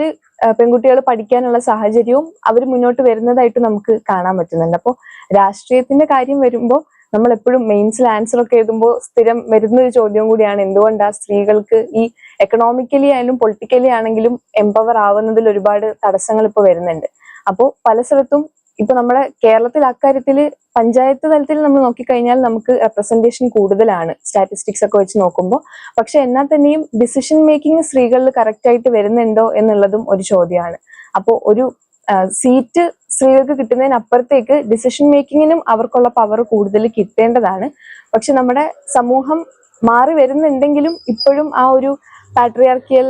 Speaker 2: പെൺകുട്ടികൾ പഠിക്കാനുള്ള സാഹചര്യവും അവർ മുന്നോട്ട് വരുന്നതായിട്ട് നമുക്ക് കാണാൻ പറ്റുന്നുണ്ട്. അപ്പോൾ രാഷ്ട്രീയത്തിന്റെ കാര്യം വരുമ്പോൾ നമ്മൾ എപ്പോഴും മെയിൻസിൽ ആൻസർ ഒക്കെ എഴുതുമ്പോൾ സ്ഥിരം വരുന്ന ഒരു ചോദ്യം കൂടിയാണ്, എന്തുകൊണ്ടാണ് സ്ത്രീകൾക്ക് ഈ എക്കണോമിക്കലി ആയാലും പൊളിറ്റിക്കലി ആണെങ്കിലും എംപവർ ആവുന്നതിൽ ഒരുപാട് തടസ്സങ്ങൾ ഇപ്പോൾ വരുന്നുണ്ട്. അപ്പോൾ പല സ്ഥലത്തും ഇപ്പൊ നമ്മുടെ കേരളത്തിൽ അക്കാര്യത്തിൽ പഞ്ചായത്ത് തലത്തിൽ നമ്മൾ നോക്കിക്കഴിഞ്ഞാൽ നമുക്ക് റെപ്രസെന്റേഷൻ കൂടുതലാണ് സ്റ്റാറ്റിസ്റ്റിക്സ് ഒക്കെ വെച്ച് നോക്കുമ്പോൾ. പക്ഷെ എന്നാൽ തന്നെയും ഡിസിഷൻ മേക്കിംഗ് സ്ത്രീകളിൽ കറക്റ്റ് ആയിട്ട് വരുന്നുണ്ടോ എന്നുള്ളതും ഒരു ചോദ്യമാണ്. അപ്പോൾ ഒരു സീറ്റ് സ്ത്രീകൾക്ക് കിട്ടുന്നതിനപ്പുറത്തേക്ക് ഡിസിഷൻ മേക്കിങ്ങിനും അവർക്കുള്ള പവർ കൂടുതൽ കിട്ടേണ്ടതാണ്. പക്ഷെ നമ്മുടെ സമൂഹം മാറി വരുന്നുണ്ടെങ്കിലും ഇപ്പോഴും ആ ഒരു പാട്രിയാർക്കിയൽ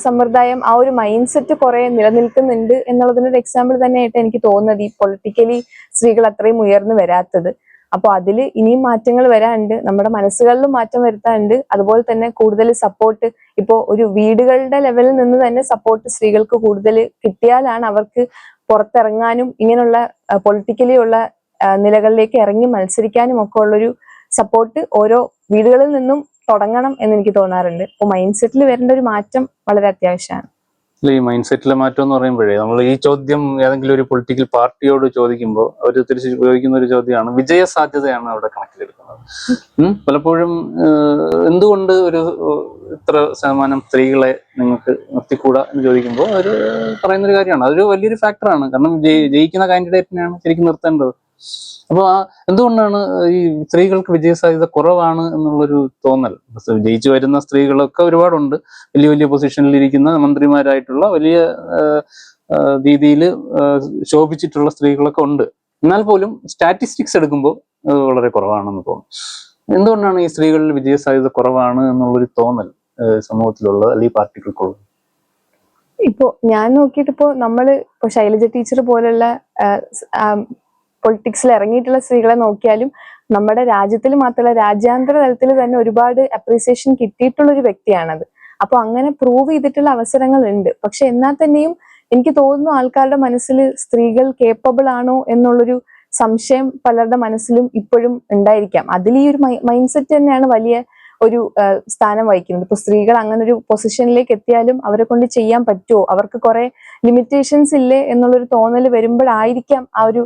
Speaker 2: സമ്പ്രദായം, ആ ഒരു മൈൻഡ് സെറ്റ് കുറെ നിലനിൽക്കുന്നുണ്ട് എന്നുള്ളതിനൊരു എക്സാമ്പിൾ തന്നെയായിട്ട് എനിക്ക് തോന്നുന്നത് ഈ പൊളിറ്റിക്കലി സ്ത്രീകൾ അത്രയും ഉയർന്നു വരാത്തത്. അപ്പോൾ അതിൽ ഇനിയും മാറ്റങ്ങൾ വരാനുണ്ട്, നമ്മുടെ മനസ്സുകളിലും മാറ്റം വരുത്താനുണ്ട്. അതുപോലെ തന്നെ കൂടുതൽ സപ്പോർട്ട്, ഇപ്പോൾ ഒരു വീടുകളുടെ ലെവലിൽ നിന്ന് തന്നെ സപ്പോർട്ട് സ്ത്രീകൾക്ക് കൂടുതൽ കിട്ടിയാലാണ് അവർക്ക് പുറത്തിറങ്ങാനും ഇങ്ങനെയുള്ള പൊളിറ്റിക്കലി ഉള്ള നിലകളിലേക്ക് ഇറങ്ങി മത്സരിക്കാനും ഒക്കെ ഉള്ളൊരു സപ്പോർട്ട് ഓരോ വീടുകളിൽ നിന്നും തുടങ്ങണം എന്ന് എനിക്ക് തോന്നാറുണ്ട്. അപ്പോൾ മൈൻഡ് സെറ്റിൽ വരേണ്ട ഒരു മാറ്റം വളരെ അത്യാവശ്യമാണ്.
Speaker 1: ഈ മൈൻഡ് സെറ്റിലെ മാറ്റം എന്ന് പറയുമ്പോഴേ നമ്മൾ ഈ ചോദ്യം ഏതെങ്കിലും ഒരു പൊളിറ്റിക്കൽ പാർട്ടിയോട് ചോദിക്കുമ്പോൾ അവർ തിരിച്ച് ചോദിക്കുന്ന ഒരു ചോദ്യമാണ്, വിജയ സാധ്യതയാണ് അവിടെ കണക്കിലെടുക്കുന്നത്. പലപ്പോഴും എന്തുകൊണ്ട് ഒരു ഇത്ര ശതമാനം സ്ത്രീകളെ നിങ്ങൾക്ക് നിർത്തിക്കൂടാ എന്ന് ചോദിക്കുമ്പോൾ അവർ പറയുന്നൊരു കാര്യമാണ്, അതൊരു വലിയൊരു ഫാക്ടറാണ്. കാരണം ജയിക്കുന്ന കാൻഡിഡേറ്റിനെയാണ് ശരിക്കും നിർത്തേണ്ടത്. അപ്പോൾ എന്തുകൊണ്ടാണ് ഈ സ്ത്രീകൾക്ക് വിജയസാധ്യത കുറവാണ് എന്നുള്ളൊരു തോന്നൽ? ജയിച്ചു വരുന്ന സ്ത്രീകളൊക്കെ ഒരുപാടുണ്ട്, വലിയ വലിയ പൊസിഷനിൽ ഇരിക്കുന്ന മന്ത്രിമാരായിട്ടുള്ള വലിയ രീതിയിൽ ശോഭിച്ചിട്ടുള്ള സ്ത്രീകളൊക്കെ ഉണ്ട്. എന്നാൽ പോലും സ്റ്റാറ്റിസ്റ്റിക്സ് എടുക്കുമ്പോൾ വളരെ കുറവാണെന്ന് തോന്നും. എന്തുകൊണ്ടാണ് ഈ സ്ത്രീകളിൽ വിജയസാധ്യത കുറവാണ് എന്നുള്ളൊരു തോന്നൽ സമൂഹത്തിലുള്ളത് അല്ലെങ്കിൽ പാർട്ടികൾക്കുള്ളത്?
Speaker 2: ഇപ്പോ ഞാൻ നോക്കിയിട്ട് ഇപ്പോ ശൈലജ ടീച്ചർ പോലുള്ള പൊളിറ്റിക്സിൽ ഇറങ്ങിയിട്ടുള്ള സ്ത്രീകളെ നോക്കിയാലും നമ്മുടെ രാജ്യത്തിൽ മാത്രമല്ല രാജ്യാന്തര തലത്തിൽ തന്നെ ഒരുപാട് അപ്രീസിയേഷൻ കിട്ടിയിട്ടുള്ള ഒരു വ്യക്തിയാണത്. അപ്പൊ അങ്ങനെ പ്രൂവ് ചെയ്തിട്ടുള്ള അവസരങ്ങൾ ഉണ്ട്. പക്ഷെ എന്നാൽ തന്നെയും എനിക്ക് തോന്നുന്നു ആൾക്കാരുടെ മനസ്സിൽ സ്ത്രീകൾ കേപ്പബിൾ ആണോ എന്നുള്ളൊരു സംശയം പലരുടെ മനസ്സിലും ഇപ്പോഴും ഉണ്ടായിരിക്കാം. അതിൽ ഈ ഒരു മൈൻഡ് സെറ്റ് തന്നെയാണ് വലിയ ഒരു സ്ഥാനം വഹിക്കുന്നത്. ഇപ്പൊ സ്ത്രീകൾ അങ്ങനെ ഒരു പൊസിഷനിലേക്ക് എത്തിയാലും അവരെ കൊണ്ട് ചെയ്യാൻ പറ്റുമോ, അവർക്ക് കുറെ ലിമിറ്റേഷൻസ് ഇല്ലേ എന്നുള്ളൊരു തോന്നൽ വരുമ്പോഴായിരിക്കാം ആ ഒരു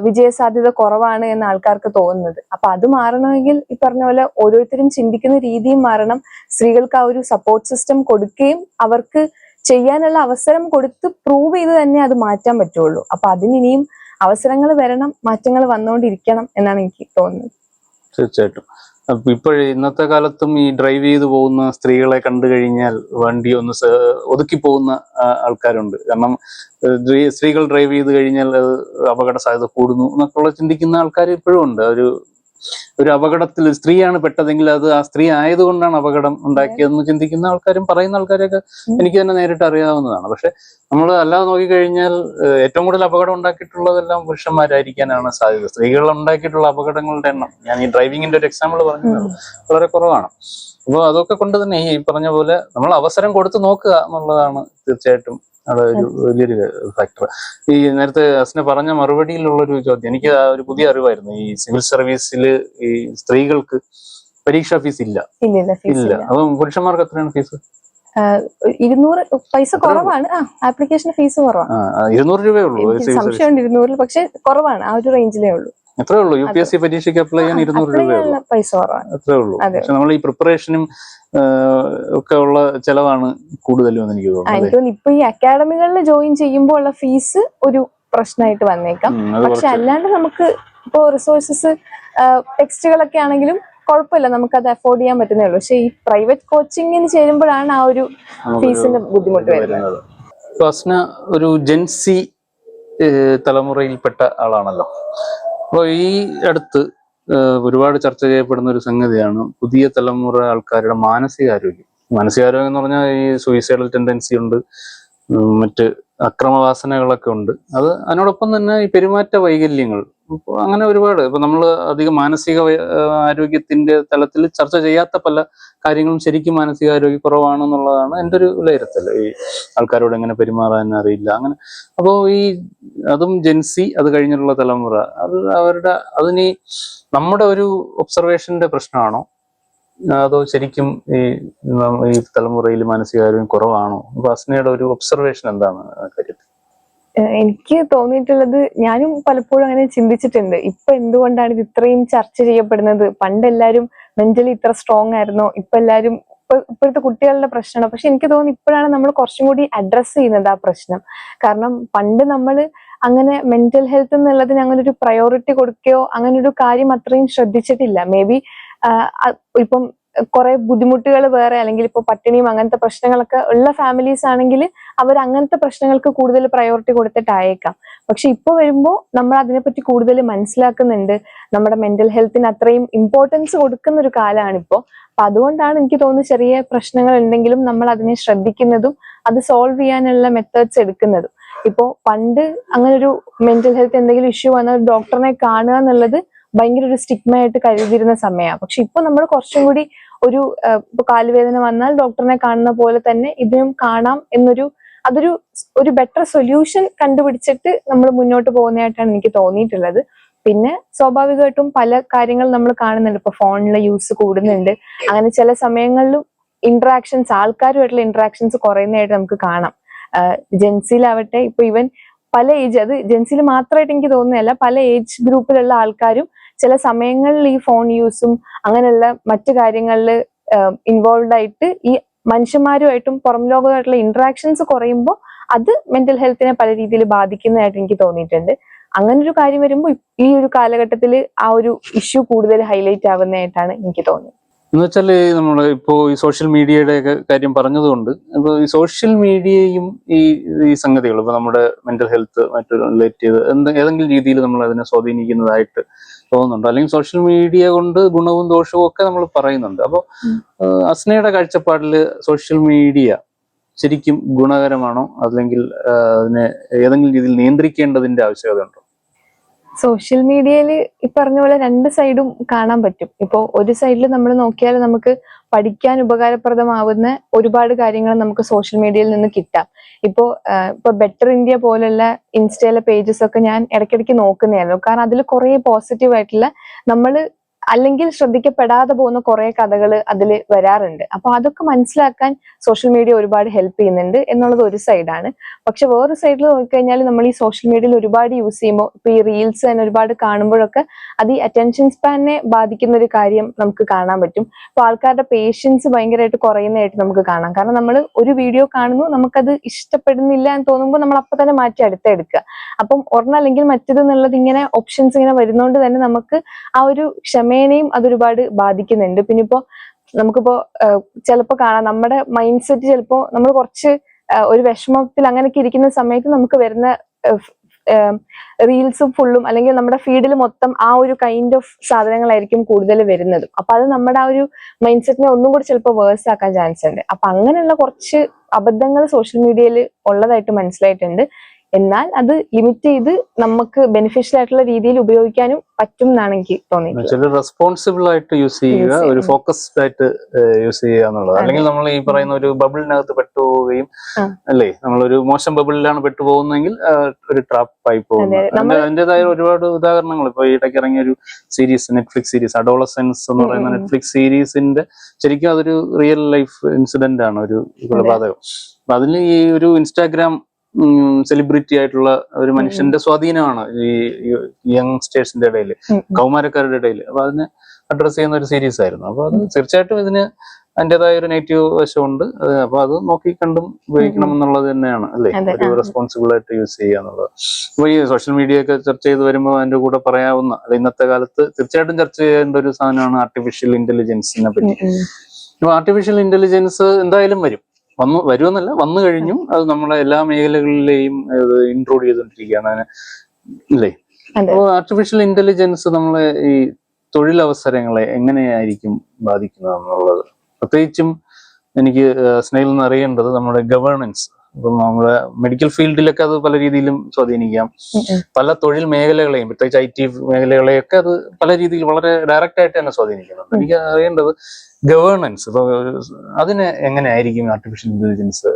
Speaker 2: വിജയസാധ്യത കുറവാണ് എന്ന് ആൾക്കാർക്ക് തോന്നുന്നത്. അപ്പൊ അത് മാറണമെങ്കിൽ ഈ പറഞ്ഞ പോലെ ഓരോരുത്തരും ചിന്തിക്കുന്ന രീതിയും മാറണം. സ്ത്രീകൾക്ക് ആ ഒരു സപ്പോർട്ട് സിസ്റ്റം കൊടുക്കുകയും അവർക്ക് ചെയ്യാനുള്ള അവസരം കൊടുത്ത് പ്രൂവ് ചെയ്ത് തന്നെ അത് മാറ്റാൻ പറ്റുള്ളൂ. അപ്പൊ അതിനിയും അവസരങ്ങൾ വരണം, മാറ്റങ്ങൾ വന്നുകൊണ്ടിരിക്കണം എന്നാണ് എനിക്ക് തോന്നുന്നത്.
Speaker 1: തീർച്ചയായിട്ടും. ഇപ്പോഴേ ഇന്നത്തെ കാലത്തും ഈ ഡ്രൈവ് ചെയ്ത് പോകുന്ന സ്ത്രീകളെ കണ്ടു കഴിഞ്ഞാൽ വണ്ടി ഒന്ന് ഒതുക്കി പോകുന്ന ആൾക്കാരുണ്ട്. കാരണം സ്ത്രീകൾ ഡ്രൈവ് ചെയ്ത് കഴിഞ്ഞാൽ അപകട സാധ്യത കൂടുന്നു എന്നൊക്കെയുള്ള ചിന്തിക്കുന്ന ആൾക്കാർ ഇപ്പോഴും ഉണ്ട്. ഒരു അപകടത്തിൽ സ്ത്രീയാണ് പെട്ടതെങ്കിൽ അത് ആ സ്ത്രീ ആയതുകൊണ്ടാണ് അപകടം ഉണ്ടാക്കിയതെന്ന് ചിന്തിക്കുന്ന ആൾക്കാരും പറയുന്ന ആൾക്കാരെയൊക്കെ എനിക്ക് തന്നെ നേരിട്ട് അറിയാവുന്നതാണ്. പക്ഷെ നമ്മൾ അല്ലാതെ നോക്കിക്കഴിഞ്ഞാൽ ഏറ്റവും കൂടുതൽ അപകടം ഉണ്ടാക്കിയിട്ടുള്ളതെല്ലാം പുരുഷന്മാരായിരിക്കാനാണ് സാധ്യത. സ്ത്രീകൾ ഉണ്ടാക്കിയിട്ടുള്ള അപകടങ്ങളുടെ എണ്ണം, ഞാൻ ഈ ഡ്രൈവിങ്ങിന്റെ ഒരു എക്സാമ്പിൾ പറഞ്ഞത്, വളരെ കുറവാണ്. അപ്പോൾ അതൊക്കെ കൊണ്ട് തന്നെ ഈ പറഞ്ഞ പോലെ നമ്മൾ അവസരം കൊടുത്തു നോക്കുക എന്നുള്ളതാണ് തീർച്ചയായിട്ടും അത് ഒരു വലിയൊരു ഫാക്ടർ. ഈ നേരത്തെ അസ്ന പറഞ്ഞ മറുപടിയിലുള്ളൊരു ചോദ്യം എനിക്ക് ഒരു പുതിയ അറിവായിരുന്നു. ഈ സിവിൽ സർവീസിൽ ഈ സ്ത്രീകൾക്ക് പരീക്ഷാ ഫീസ് ഇല്ല. അപ്പം പുരുഷന്മാർക്ക് എത്രയാണ് ഫീസ്?
Speaker 2: 200 പൈസ കുറവാണ്. ആപ്ലിക്കേഷൻ ഫീസ് കുറവാണ്,
Speaker 1: 200 രൂപയേ ഉള്ളൂ.
Speaker 2: സംശയമുണ്ട് 200, പക്ഷെ കുറവാണ്, ആ ഒരു റേഞ്ചിലേ ഉള്ളൂ.
Speaker 1: എത്രേ ഉള്ളൂ? UPSC പരീക്ഷയ്ക്ക് അപ്ലൈ ചെയ്യാൻ 200 രൂപയുള്ളൂ,
Speaker 2: പൈസ കുറവാണ്,
Speaker 1: അത്രേ ഉള്ളൂ. പക്ഷെ നമ്മൾ ഈ പ്രിപ്പറേഷനും ഒക്കെ ഉള്ള ചെലവാണ് കൂടുതലും എന്ന് എനിക്ക് തോന്നുന്നു.
Speaker 2: ഇപ്പൊ ഈ അക്കാഡമികളിൽ ജോയിൻ ചെയ്യുമ്പോൾ ഉള്ള ഫീസ് ഒരു പ്രശ്നമായിട്ട് വന്നേക്കാം. പക്ഷെ അല്ലാണ്ട് നമുക്ക് ഇപ്പോ റിസോഴ്സസ് ടെക്സ്റ്റുകളൊക്കെ ആണെങ്കിലും കുഴപ്പമില്ല, നമുക്ക് അത് അഫോർഡ് ചെയ്യാൻ പറ്റുന്നേ ഉള്ളൂ. പക്ഷെ ഈ പ്രൈവറ്റ് കോച്ചിങ്ങിന് ചേരുമ്പോഴാണ് ആ ഒരു ഫീസിന്റെ ബുദ്ധിമുട്ട് വരുന്നത്.
Speaker 1: അസ്ന ഒരു ജെൻസി തലമുറയിൽപ്പെട്ട ആളാണല്ലോ. അപ്പോൾ ഈ അടുത്ത് ഒരുപാട് ചർച്ച ചെയ്യപ്പെടുന്ന ഒരു സംഗതിയാണ് പുതിയ തലമുറ ആൾക്കാരുടെ മാനസികാരോഗ്യം. മാനസികാരോഗ്യം എന്ന് പറഞ്ഞാൽ ഈ സൂയിസൈഡൽ ടെൻഡൻസി ഉണ്ട്, മറ്റ് അക്രമവാസനകളൊക്കെ ഉണ്ട്. അതിനോടൊപ്പം തന്നെ ഈ പെരുമാറ്റ വൈകല്യങ്ങൾ, അങ്ങനെ ഒരുപാട്. ഇപ്പൊ നമ്മൾ അധികം മാനസിക ആരോഗ്യത്തിന്റെ തലത്തിൽ ചർച്ച ചെയ്യാത്ത പല കാര്യങ്ങളും ശരിക്കും മാനസികാരോഗ്യ കുറവാണെന്നുള്ളതാണ് എൻ്റെ ഒരു വിലയിരുത്തൽ. ഈ ആൾക്കാരോട് എങ്ങനെ പെരുമാറാൻ അറിയില്ല, അങ്ങനെ. അപ്പോൾ അതും ജെൻസി, അത് കഴിഞ്ഞിട്ടുള്ള തലമുറ, അതിന് നമ്മുടെ ഒരു ഒബ്സർവേഷന്റെ പ്രശ്നമാണോ അതോ ശരിക്കും ഈ തലമുറയിൽ മാനസികാരോഗ്യം കുറവാണോ? അപ്പൊ അസ്നയുടെ ഒരു ഒബ്സർവേഷൻ എന്താണ് ആ കാര്യത്തിൽ?
Speaker 2: എനിക്ക് തോന്നിയിട്ടുള്ളത്, ഞാനും പലപ്പോഴും അങ്ങനെ ചിന്തിച്ചിട്ടുണ്ട്. ഇപ്പൊ എന്തുകൊണ്ടാണ് ഇത് ഇത്രയും ചർച്ച ചെയ്യപ്പെടുന്നത്? പണ്ട് എല്ലാരും മെന്റലി ഇത്ര സ്ട്രോങ് ആയിരുന്നോ? ഇപ്പൊ എല്ലാരും ഇപ്പോഴത്തെ കുട്ടികളുടെ പ്രശ്നമാണ്. പക്ഷെ എനിക്ക് തോന്നുന്നു ഇപ്പോഴാണ് നമ്മൾ കുറച്ചും കൂടി അഡ്രസ്സ് ചെയ്യുന്നത് ആ പ്രശ്നം. കാരണം പണ്ട് നമ്മൾ അങ്ങനെ മെന്റൽ ഹെൽത്ത് എന്നുള്ളതിന് അങ്ങനെ ഒരു പ്രയോറിറ്റി കൊടുക്കുകയോ അങ്ങനെ ഒരു കാര്യം അത്രയും ശ്രദ്ധിച്ചിട്ടില്ല. മേ ബി ഇപ്പം കുറെ ബുദ്ധിമുട്ടുകൾ വേറെ, അല്ലെങ്കിൽ ഇപ്പൊ പട്ടിണിയും അങ്ങനത്തെ പ്രശ്നങ്ങളൊക്കെ ഉള്ള ഫാമിലീസ് ആണെങ്കിൽ അവർ അങ്ങനത്തെ പ്രശ്നങ്ങൾക്ക് കൂടുതൽ പ്രയോറിറ്റി കൊടുത്തിട്ടായേക്കാം. പക്ഷെ ഇപ്പൊ വരുമ്പോൾ നമ്മൾ അതിനെപ്പറ്റി കൂടുതൽ മനസ്സിലാക്കുന്നുണ്ട്. നമ്മുടെ മെന്റൽ ഹെൽത്തിന് അത്രയും ഇമ്പോർട്ടൻസ് കൊടുക്കുന്ന ഒരു കാലമാണ് ഇപ്പോ. അപ്പൊ അതുകൊണ്ടാണ് എനിക്ക് തോന്നുന്നു ചെറിയ പ്രശ്നങ്ങൾ ഉണ്ടെങ്കിലും നമ്മൾ അതിനെ ശ്രദ്ധിക്കുന്നതും അത് സോൾവ് ചെയ്യാനുള്ള മെത്തേഡ്സ് എടുക്കുന്നതും. ഇപ്പോ പണ്ട് അങ്ങനെ ഒരു മെന്റൽ ഹെൽത്ത് എന്തെങ്കിലും ഇഷ്യൂ വന്നാൽ ഡോക്ടറിനെ കാണുക എന്നുള്ളത് ഭയങ്കര ഒരു സ്റ്റിഗ്മ ആയിട്ട് കരുതിയിരുന്ന സമയമാണ്. പക്ഷെ ഇപ്പൊ നമ്മൾ കുറച്ചും കൂടി ഒരു ഇപ്പൊ കാലുവേദന വന്നാൽ ഡോക്ടറിനെ കാണുന്ന പോലെ തന്നെ ഇതിനും കാണാം എന്നൊരു അതൊരു ബെറ്റർ സൊല്യൂഷൻ കണ്ടുപിടിച്ചിട്ട് നമ്മൾ മുന്നോട്ട് പോകുന്നതായിട്ടാണ് എനിക്ക് തോന്നിയിട്ടുള്ളത്. പിന്നെ സ്വാഭാവികമായിട്ടും പല കാര്യങ്ങൾ നമ്മൾ കാണുന്നുണ്ട്. ഇപ്പൊ ഫോണിലെ യൂസ് കൂടുന്നുണ്ട്. അങ്ങനെ ചില സമയങ്ങളിലും ആൾക്കാരുമായിട്ടുള്ള ഇന്ററാക്ഷൻസ് കുറയുന്നതായിട്ട് നമുക്ക് കാണാം. ജെൻസിയിലാവട്ടെ, ഇപ്പൊ ഇവൻ പല ഏജ്, അത് ജെൻസിയിൽ മാത്രമായിട്ട് എനിക്ക് തോന്നുന്നതല്ല, പല ഏജ് ഗ്രൂപ്പിലുള്ള ആൾക്കാരും ചില സമയങ്ങളിൽ ഈ ഫോൺ യൂസും അങ്ങനെയുള്ള മറ്റു കാര്യങ്ങളിൽ ഇൻവോൾവ് ആയിട്ട് ഈ മനുഷ്യന്മാരുമായിട്ടും പുറം ലോകമായിട്ടുള്ള ഇന്ററാക്ഷൻസ് കുറയുമ്പോൾ അത് മെന്റൽ ഹെൽത്തിനെ പല രീതിയിൽ ബാധിക്കുന്നതായിട്ട് എനിക്ക് തോന്നിയിട്ടുണ്ട്. അങ്ങനെ ഒരു കാര്യം വരുമ്പോൾ ഈ ഒരു കാലഘട്ടത്തിൽ ആ ഒരു ഇഷ്യൂ കൂടുതൽ ഹൈലൈറ്റ് ആവുന്നതായിട്ടാണ് എനിക്ക് തോന്നിയത്.
Speaker 1: എന്ന് വെച്ചാല് നമ്മൾ ഇപ്പോ ഈ സോഷ്യൽ മീഡിയയുടെ ഒക്കെ കാര്യം പറഞ്ഞതുകൊണ്ട്, ഇപ്പൊ ഈ സോഷ്യൽ മീഡിയയും ഈ സംഗതികൾ ഇപ്പൊ നമ്മുടെ മെന്റൽ ഹെൽത്ത് മറ്റൊരു റിലേറ്റ് ചെയ്ത് ഏതെങ്കിലും രീതിയിൽ നമ്മൾ അതിനെ സ്വാധീനിക്കുന്നതായിട്ട് തോന്നുന്നുണ്ട്? അല്ലെങ്കിൽ സോഷ്യൽ മീഡിയ കൊണ്ട് ഗുണവും ദോഷവും ഒക്കെ നമ്മൾ പറയുന്നുണ്ട്. അപ്പോൾ അസ്നയുടെ കാഴ്ചപ്പാടിൽ സോഷ്യൽ മീഡിയ ശരിക്കും ഗുണകരമാണോ, അല്ലെങ്കിൽ അതിനെ ഏതെങ്കിലും രീതിയിൽ നിയന്ത്രിക്കേണ്ടതിന്റെ ആവശ്യകത ഉണ്ടോ?
Speaker 2: സോഷ്യൽ മീഡിയയിൽ ഈ പറഞ്ഞ പോലെ രണ്ട് സൈഡും കാണാൻ പറ്റും. ഇപ്പോ ഒരു സൈഡിൽ നമ്മൾ നോക്കിയാൽ നമുക്ക് പഠിക്കാൻ ഉപകാരപ്രദമാവുന്ന ഒരുപാട് കാര്യങ്ങൾ നമുക്ക് സോഷ്യൽ മീഡിയയിൽ നിന്ന് കിട്ടാം. ഇപ്പോ ബെറ്റർ ഇന്ത്യ പോലുള്ള ഇൻസ്റ്റയിലെ പേജസ് ഒക്കെ ഞാൻ ഇടയ്ക്കിടയ്ക്ക് നോക്കുന്നതായിരുന്നു. കാരണം അതിൽ കുറെ പോസിറ്റീവ് ആയിട്ടുള്ള നമ്മൾ അല്ലെങ്കിൽ ശ്രദ്ധിക്കപ്പെടാതെ പോകുന്ന കുറെ കഥകൾ അതിൽ വരാറുണ്ട്. അപ്പൊ അതൊക്കെ മനസ്സിലാക്കാൻ സോഷ്യൽ മീഡിയ ഒരുപാട് ഹെൽപ്പ് ചെയ്യുന്നുണ്ട് എന്നുള്ളത് ഒരു സൈഡാണ്. പക്ഷെ വേറൊരു സൈഡിൽ നോക്കിക്കഴിഞ്ഞാൽ നമ്മൾ ഈ സോഷ്യൽ മീഡിയയിൽ ഒരുപാട് യൂസ് ചെയ്യുമ്പോൾ, ഇപ്പൊ ഈ റീൽസ് തന്നെ ഒരുപാട് കാണുമ്പോഴൊക്കെ അത് ഈ അറ്റൻഷൻ സ്പാനിനെ ബാധിക്കുന്ന ഒരു കാര്യം നമുക്ക് കാണാൻ പറ്റും. ഇപ്പൊ ആൾക്കാരുടെ പേഷ്യൻസ് ഭയങ്കരമായിട്ട് കുറയുന്നതായിട്ട് നമുക്ക് കാണാം. കാരണം നമ്മൾ ഒരു വീഡിയോ കാണുന്നു, നമുക്കത് ഇഷ്ടപ്പെടുന്നില്ല എന്ന് തോന്നുമ്പോൾ നമ്മൾ അപ്പൊ തന്നെ മാറ്റി അടുത്തെടുക്കുക. അപ്പം ഒരെണ്ണം അല്ലെങ്കിൽ മറ്റേത് എന്നുള്ളത് ഇങ്ങനെ ഓപ്ഷൻസ് ഇങ്ങനെ വരുന്നോണ്ട് തന്നെ നമുക്ക് ആ ഒരു ക്ഷമേനെയും അതൊരുപാട് ബാധിക്കുന്നുണ്ട്. പിന്നെ ഇപ്പോ നമുക്കിപ്പോ ചിലപ്പോ കാണാം നമ്മുടെ മൈൻഡ് സെറ്റ് ചിലപ്പോ നമ്മൾ കുറച്ച് ഒരു വിഷമത്തിൽ അങ്ങനെയൊക്കെ ഇരിക്കുന്ന സമയത്ത് നമുക്ക് വരുന്ന റീൽസും ഫുള്ളും അല്ലെങ്കിൽ നമ്മുടെ ഫീഡിൽ മൊത്തം ആ ഒരു കൈൻഡ് ഓഫ് സാധനങ്ങളായിരിക്കും കൂടുതൽ വരുന്നതും. അപ്പൊ അത് നമ്മുടെ ആ ഒരു മൈൻഡ് സെറ്റിനെ ഒന്നും കൂടി ചിലപ്പോൾ വേഴ്സ് ആക്കാൻ ചാൻസ് ഉണ്ട്. അപ്പൊ അങ്ങനെയുള്ള കുറച്ച് അബദ്ധങ്ങൾ സോഷ്യൽ മീഡിയയിൽ ഉള്ളതായിട്ട് മനസ്സിലായിട്ടുണ്ട്. എന്നാൽ അത് ലിമിറ്റ് ചെയ്ത് നമുക്ക് ബെനിഫിഷ്യൽ ആയിട്ടുള്ള രീതിയിൽ ഉപയോഗിക്കാനും പറ്റും എന്നാണ് എനിക്ക് തോന്നിയിട്ടുള്ളത്.
Speaker 1: റെസ്പോൺസിബിൾ ആയിട്ട് യൂസ് ചെയ്യുക, ഒരു ഫോക്കസ്ഡ് ആയിട്ട് യൂസ് ചെയ്യുക എന്നുള്ളത്. അല്ലെങ്കിൽ നമ്മൾ ഈ പറയുന്ന ഒരു ബബിളിനകത്ത് പെട്ടുപോവുകയും, അല്ലേ, നമ്മളൊരു മോശം ബബിളിലാണ് പെട്ടുപോകുന്നതെങ്കിൽ ഒരു ട്രാപ്പായി പോകുന്നത്. അതിൻ്റെതായ ഒരുപാട് ഉദാഹരണങ്ങൾ ഇപ്പൊ ഇടയ്ക്ക് ഇറങ്ങിയ ഒരു സീരീസ്, നെറ്റ്ഫ്ലിക്സ് സീരീസ് അഡോളസെൻസ് എന്ന് പറയുന്ന നെറ്റ്ഫ്ലിക്സ് സീരീസിന്റെ ശരിക്കും അതൊരു റിയൽ ലൈഫ് ഇൻസിഡന്റ് ആണ്, ഒരു കൊലപാതകം. അപ്പൊ അതിൽ ഈ ഒരു ഇൻസ്റ്റാഗ്രാം സെലിബ്രിറ്റി ആയിട്ടുള്ള ഒരു മനുഷ്യന്റെ സ്വാധീനമാണ് ഈ യങ്സ്റ്റേഴ്സിന്റെ ഇടയിൽ, കൗമാരക്കാരുടെ ഇടയിൽ. അപ്പൊ അതിനെ അഡ്രസ് ചെയ്യുന്ന ഒരു സീരീസ് ആയിരുന്നു. അപ്പൊ അത് തീർച്ചയായിട്ടും ഇതിന് അതിൻ്റെതായ ഒരു നെഗറ്റീവ് വശമുണ്ട്. അപ്പൊ അത് നോക്കി കണ്ടും ഉപയോഗിക്കണം എന്നുള്ളത് തന്നെയാണ്, അല്ലേ, ഒരു റെസ്പോൺസിബിൾ ആയിട്ട് യൂസ് ചെയ്യുക എന്നുള്ളത്. അപ്പൊ ഈ സോഷ്യൽ മീഡിയ ഒക്കെ ചർച്ച ചെയ്ത് വരുമ്പോൾ അതിന്റെ കൂടെ പറയാവുന്ന, അത് ഇന്നത്തെ കാലത്ത് തീർച്ചയായിട്ടും ചർച്ച ചെയ്യേണ്ട ഒരു സാധനമാണ് ആർട്ടിഫിഷ്യൽ ഇന്റലിജൻസിനെ പറ്റി. അപ്പൊ ആർട്ടിഫിഷ്യൽ ഇന്റലിജൻസ് എന്തായാലും വരുമെന്നല്ല, വന്നു കഴിഞ്ഞു. അത് നമ്മളെ എല്ലാ മേഖലകളിലെയും ഇൻക്ലൂഡ് ചെയ്തുകൊണ്ടിരിക്കുകയാണ്, അല്ലേ. അപ്പോൾ ആർട്ടിഫിഷ്യൽ ഇന്റലിജൻസ് നമ്മളെ ഈ തൊഴിലവസരങ്ങളെ എങ്ങനെയായിരിക്കും ബാധിക്കുന്നത് എന്നുള്ളത്, പ്രത്യേകിച്ചും എനിക്ക് സ്നേഹിൽ നിന്ന് അറിയേണ്ടത് നമ്മുടെ ഗവേണൻസ്. ഇപ്പം നമ്മുടെ മെഡിക്കൽ ഫീൽഡിലൊക്കെ അത് പല രീതിയിലും സ്വാധീനിക്കാം. പല തൊഴിൽ മേഖലകളെയും, പ്രത്യേകിച്ച് IT മേഖലകളെയൊക്കെ അത് പല രീതിയിൽ വളരെ ഡയറക്റ്റ് ആയിട്ട് തന്നെ സ്വാധീനിക്കുന്നുണ്ട്. എനിക്ക് അറിയേണ്ടത് ഗവേണൻസ്, അതിനെ എങ്ങനെയായിരിക്കും ആർട്ടിഫിഷ്യൽ ഇന്റലിജൻസ്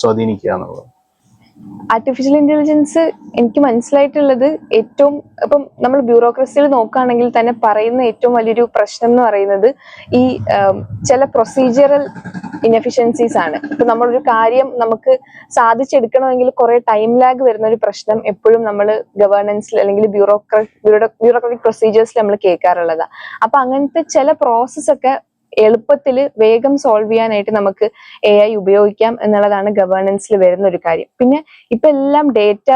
Speaker 1: സ്വാധീനിക്കുക എന്നുള്ളത്?
Speaker 2: ആർട്ടിഫിഷ്യൽ ഇന്റലിജൻസ് എനിക്ക് മനസ്സിലായിട്ടുള്ളത് ഏറ്റവും ഇപ്പം നമ്മൾ ബ്യൂറോക്രസിയിൽ നോക്കുകയാണെങ്കിൽ തന്നെ പറയുന്ന ഏറ്റവും വലിയൊരു പ്രശ്നം എന്ന് പറയുന്നത് ഈ ചില പ്രൊസീജിയറൽ ഇൻഎഫിഷ്യൻസീസ് ആണ്. ഇപ്പൊ നമ്മളൊരു കാര്യം നമുക്ക് സാധിച്ചെടുക്കണമെങ്കിൽ കുറെ ടൈം ലാഗ് വരുന്ന ഒരു പ്രശ്നം എപ്പോഴും നമ്മൾ ഗവേണൻസിൽ അല്ലെങ്കിൽ ബ്യൂറോക്രാറ്റിക് പ്രൊസീജിയേഴ്സിൽ നമ്മൾ കേൾക്കാറുള്ളതാണ്. അപ്പൊ അങ്ങനത്തെ ചില പ്രോസസ് ഒക്കെ എളുപ്പത്തിൽ വേഗം സോൾവ് ചെയ്യാനായിട്ട് നമുക്ക് AI ഉപയോഗിക്കാം എന്നുള്ളതാണ് ഗവേണൻസിൽ വരുന്ന ഒരു കാര്യം. പിന്നെ ഇപ്പൊ എല്ലാം ഡേറ്റ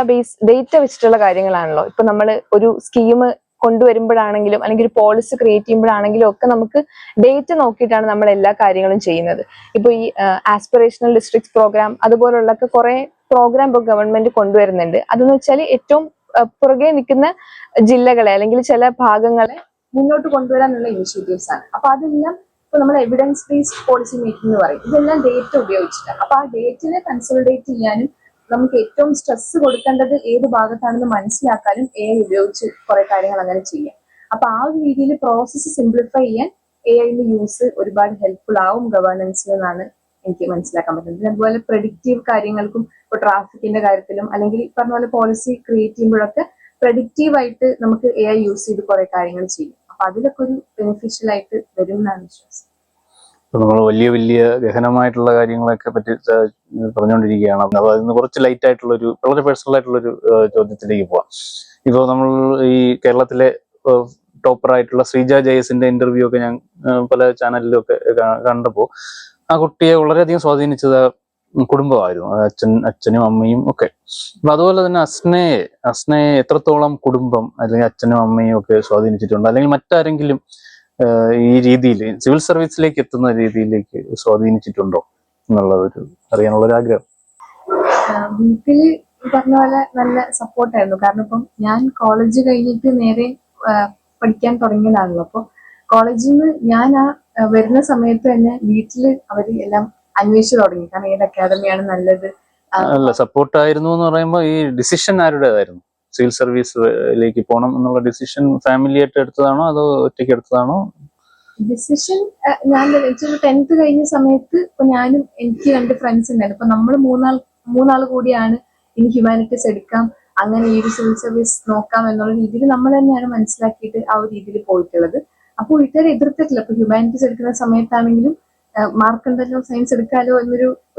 Speaker 2: വെച്ചിട്ടുള്ള കാര്യങ്ങളാണല്ലോ. ഇപ്പൊ നമ്മൾ ഒരു സ്കീം കൊണ്ടുവരുമ്പോഴാണെങ്കിലും അല്ലെങ്കിൽ ഒരു പോളിസി ക്രിയേറ്റ് ചെയ്യുമ്പോഴാണെങ്കിലും ഒക്കെ നമുക്ക് ഡേറ്റ നോക്കിയിട്ടാണ് നമ്മൾ എല്ലാ കാര്യങ്ങളും ചെയ്യുന്നത്. ഇപ്പൊ ഈ ആസ്പിറേഷണൽ ഡിസ്ട്രിക്ട് പ്രോഗ്രാം അതുപോലുള്ള കുറെ പ്രോഗ്രാം ഇപ്പോൾ ഗവൺമെന്റ് കൊണ്ടുവരുന്നുണ്ട്. അതെന്ന് വെച്ചാൽ ഏറ്റവും പുറകെ നിൽക്കുന്ന ജില്ലകളെ അല്ലെങ്കിൽ ചില ഭാഗങ്ങളെ മുന്നോട്ട് കൊണ്ടുവരാനുള്ള ഇനിഷ്യേറ്റീവ്സ് ആണ്. അപ്പൊ അതെല്ലാം ഇപ്പൊ നമ്മൾ എവിഡൻസ് ബേസ്ഡ് പോളിസി മേക്കിംഗ് എന്ന് പറയും. ഇതെല്ലാം ഡേറ്റ ഉപയോഗിച്ചിട്ടാണ്. അപ്പൊ ആ ഡേറ്റിനെ കൺസോളിഡേറ്റ് ചെയ്യാനും നമുക്ക് ഏറ്റവും സ്ട്രെസ് കൊടുക്കേണ്ടത് ഏത് ഭാഗത്താണെന്ന് മനസ്സിലാക്കാനും AI ഉപയോഗിച്ച് കുറെ കാര്യങ്ങൾ അങ്ങനെ ചെയ്യാം. അപ്പൊ ആ ഒരു രീതിയിൽ പ്രോസസ്സ് സിംപ്ലിഫൈ ചെയ്യാൻ AIന്റെ യൂസ് ഒരുപാട് ഹെൽപ്ഫുൾ ആവും ഗവേണൻസിൽ എന്നാണ് എനിക്ക് മനസ്സിലാക്കാൻ പറ്റുന്നത്. അതുപോലെ പ്രെഡിക്റ്റീവ് കാര്യങ്ങൾക്കും ഇപ്പൊ ട്രാഫിക്കിന്റെ കാര്യത്തിലും അല്ലെങ്കിൽ പറഞ്ഞ പോലെ പോളിസി ക്രിയേറ്റ് ചെയ്യുമ്പോഴൊക്കെ പ്രെഡിക്റ്റീവ് ആയിട്ട് നമുക്ക് AI യൂസ് ചെയ്ത് കുറെ കാര്യങ്ങൾ ചെയ്യും. അപ്പൊ അതിലൊക്കെ ഒരു ബെനിഫിഷ്യൽ ആയിട്ട് വരും എന്നാണ് വിശ്വാസം.
Speaker 1: നമ്മൾ വലിയ വലിയ ഗഹനമായിട്ടുള്ള കാര്യങ്ങളൊക്കെ പറ്റി പറഞ്ഞുകൊണ്ടിരിക്കുകയാണ്. അപ്പോൾ അതിന് കുറച്ച് ലൈറ്റ് ആയിട്ടുള്ളൊരു വളരെ പേഴ്സണൽ ആയിട്ടുള്ളൊരു ചോദ്യത്തിലേക്ക് പോവാം. ഇപ്പോൾ നമ്മൾ ഈ കേരളത്തിലെ ടോപ്പറായിട്ടുള്ള ശ്രീജ ജയസിന്റെ ഇന്റർവ്യൂ ഒക്കെ ഞാൻ പല ചാനലിലും ഒക്കെ കണ്ടപ്പോൾ ആ കുട്ടിയെ വളരെയധികം സ്വാധീനിച്ചത് കുടുംബമായിരുന്നു. അച്ഛനും അമ്മയും ഒക്കെ. അപ്പൊ അതുപോലെ തന്നെ അസ്നയെ എത്രത്തോളം കുടുംബം അല്ലെങ്കിൽ അച്ഛനും അമ്മയും ഒക്കെ സ്വാധീനിച്ചിട്ടുണ്ട്, അല്ലെങ്കിൽ മറ്റാരെങ്കിലും ഈ രീതിയിൽ സിവിൽ സർവീസിലേക്ക് എത്തുന്ന രീതിയിലേക്ക് സ്വാധീനിച്ചിട്ടുണ്ടോ എന്നുള്ളതൊരു അറിയാനുള്ള ഒരു ആഗ്രഹം.
Speaker 2: വീട്ടില് പറഞ്ഞ പോലെ നല്ല സപ്പോർട്ടായിരുന്നു. കാരണം ഇപ്പം ഞാൻ കോളേജ് കഴിഞ്ഞിട്ട് നേരെ പഠിക്കാൻ തുടങ്ങിയതാണല്ലോ. അപ്പൊ കോളേജിൽ നിന്ന് ഞാൻ വരുന്ന സമയത്ത് തന്നെ വീട്ടില് അവര് എല്ലാം അന്വേഷിച്ചു തുടങ്ങി. കാരണം ഏത് അക്കാദമിയാണ് നല്ലത്.
Speaker 1: അല്ല, സപ്പോർട്ടായിരുന്നു എന്ന് പറയുമ്പോൾ ഈ ഡിസിഷൻ ആരുടേതായിരുന്നു? സിവിൽ സർവീസിലേക്ക് പോകണം എന്നുള്ള ഡിസിഷൻ ഫാമിലി ആയിട്ട് എടുത്തതാണോ അതോ ഒറ്റയ്ക്ക് എടുത്തതാണോ?
Speaker 2: ഡിസിഷൻ ഞാൻ 10th കഴിഞ്ഞ സമയത്ത് ഇപ്പൊ ഞാനും എനിക്ക് 2 ഫ്രണ്ട്സ് ഉണ്ടായിരുന്നു. അപ്പൊ നമ്മൾ മൂന്നാൾ കൂടിയാണ് ഇനി ഹ്യൂമാനിറ്റീസ് എടുക്കാം, അങ്ങനെ ഈ ഒരു സിവിൽ സർവീസ് നോക്കാം എന്നുള്ള രീതിയിൽ നമ്മൾ തന്നെയാണ് മനസ്സിലാക്കിയിട്ട് ആ ഒരു രീതിയിൽ പോയിട്ടുള്ളത്. അപ്പോൾ വീട്ടുകാരെ എതിർത്തിട്ടില്ല. ഇപ്പൊ ഹ്യൂമാനിറ്റീസ് എടുക്കുന്ന സമയത്താണെങ്കിലും മാർക്ക് ഉണ്ടല്ലോ, സയൻസ് എടുക്കാലോ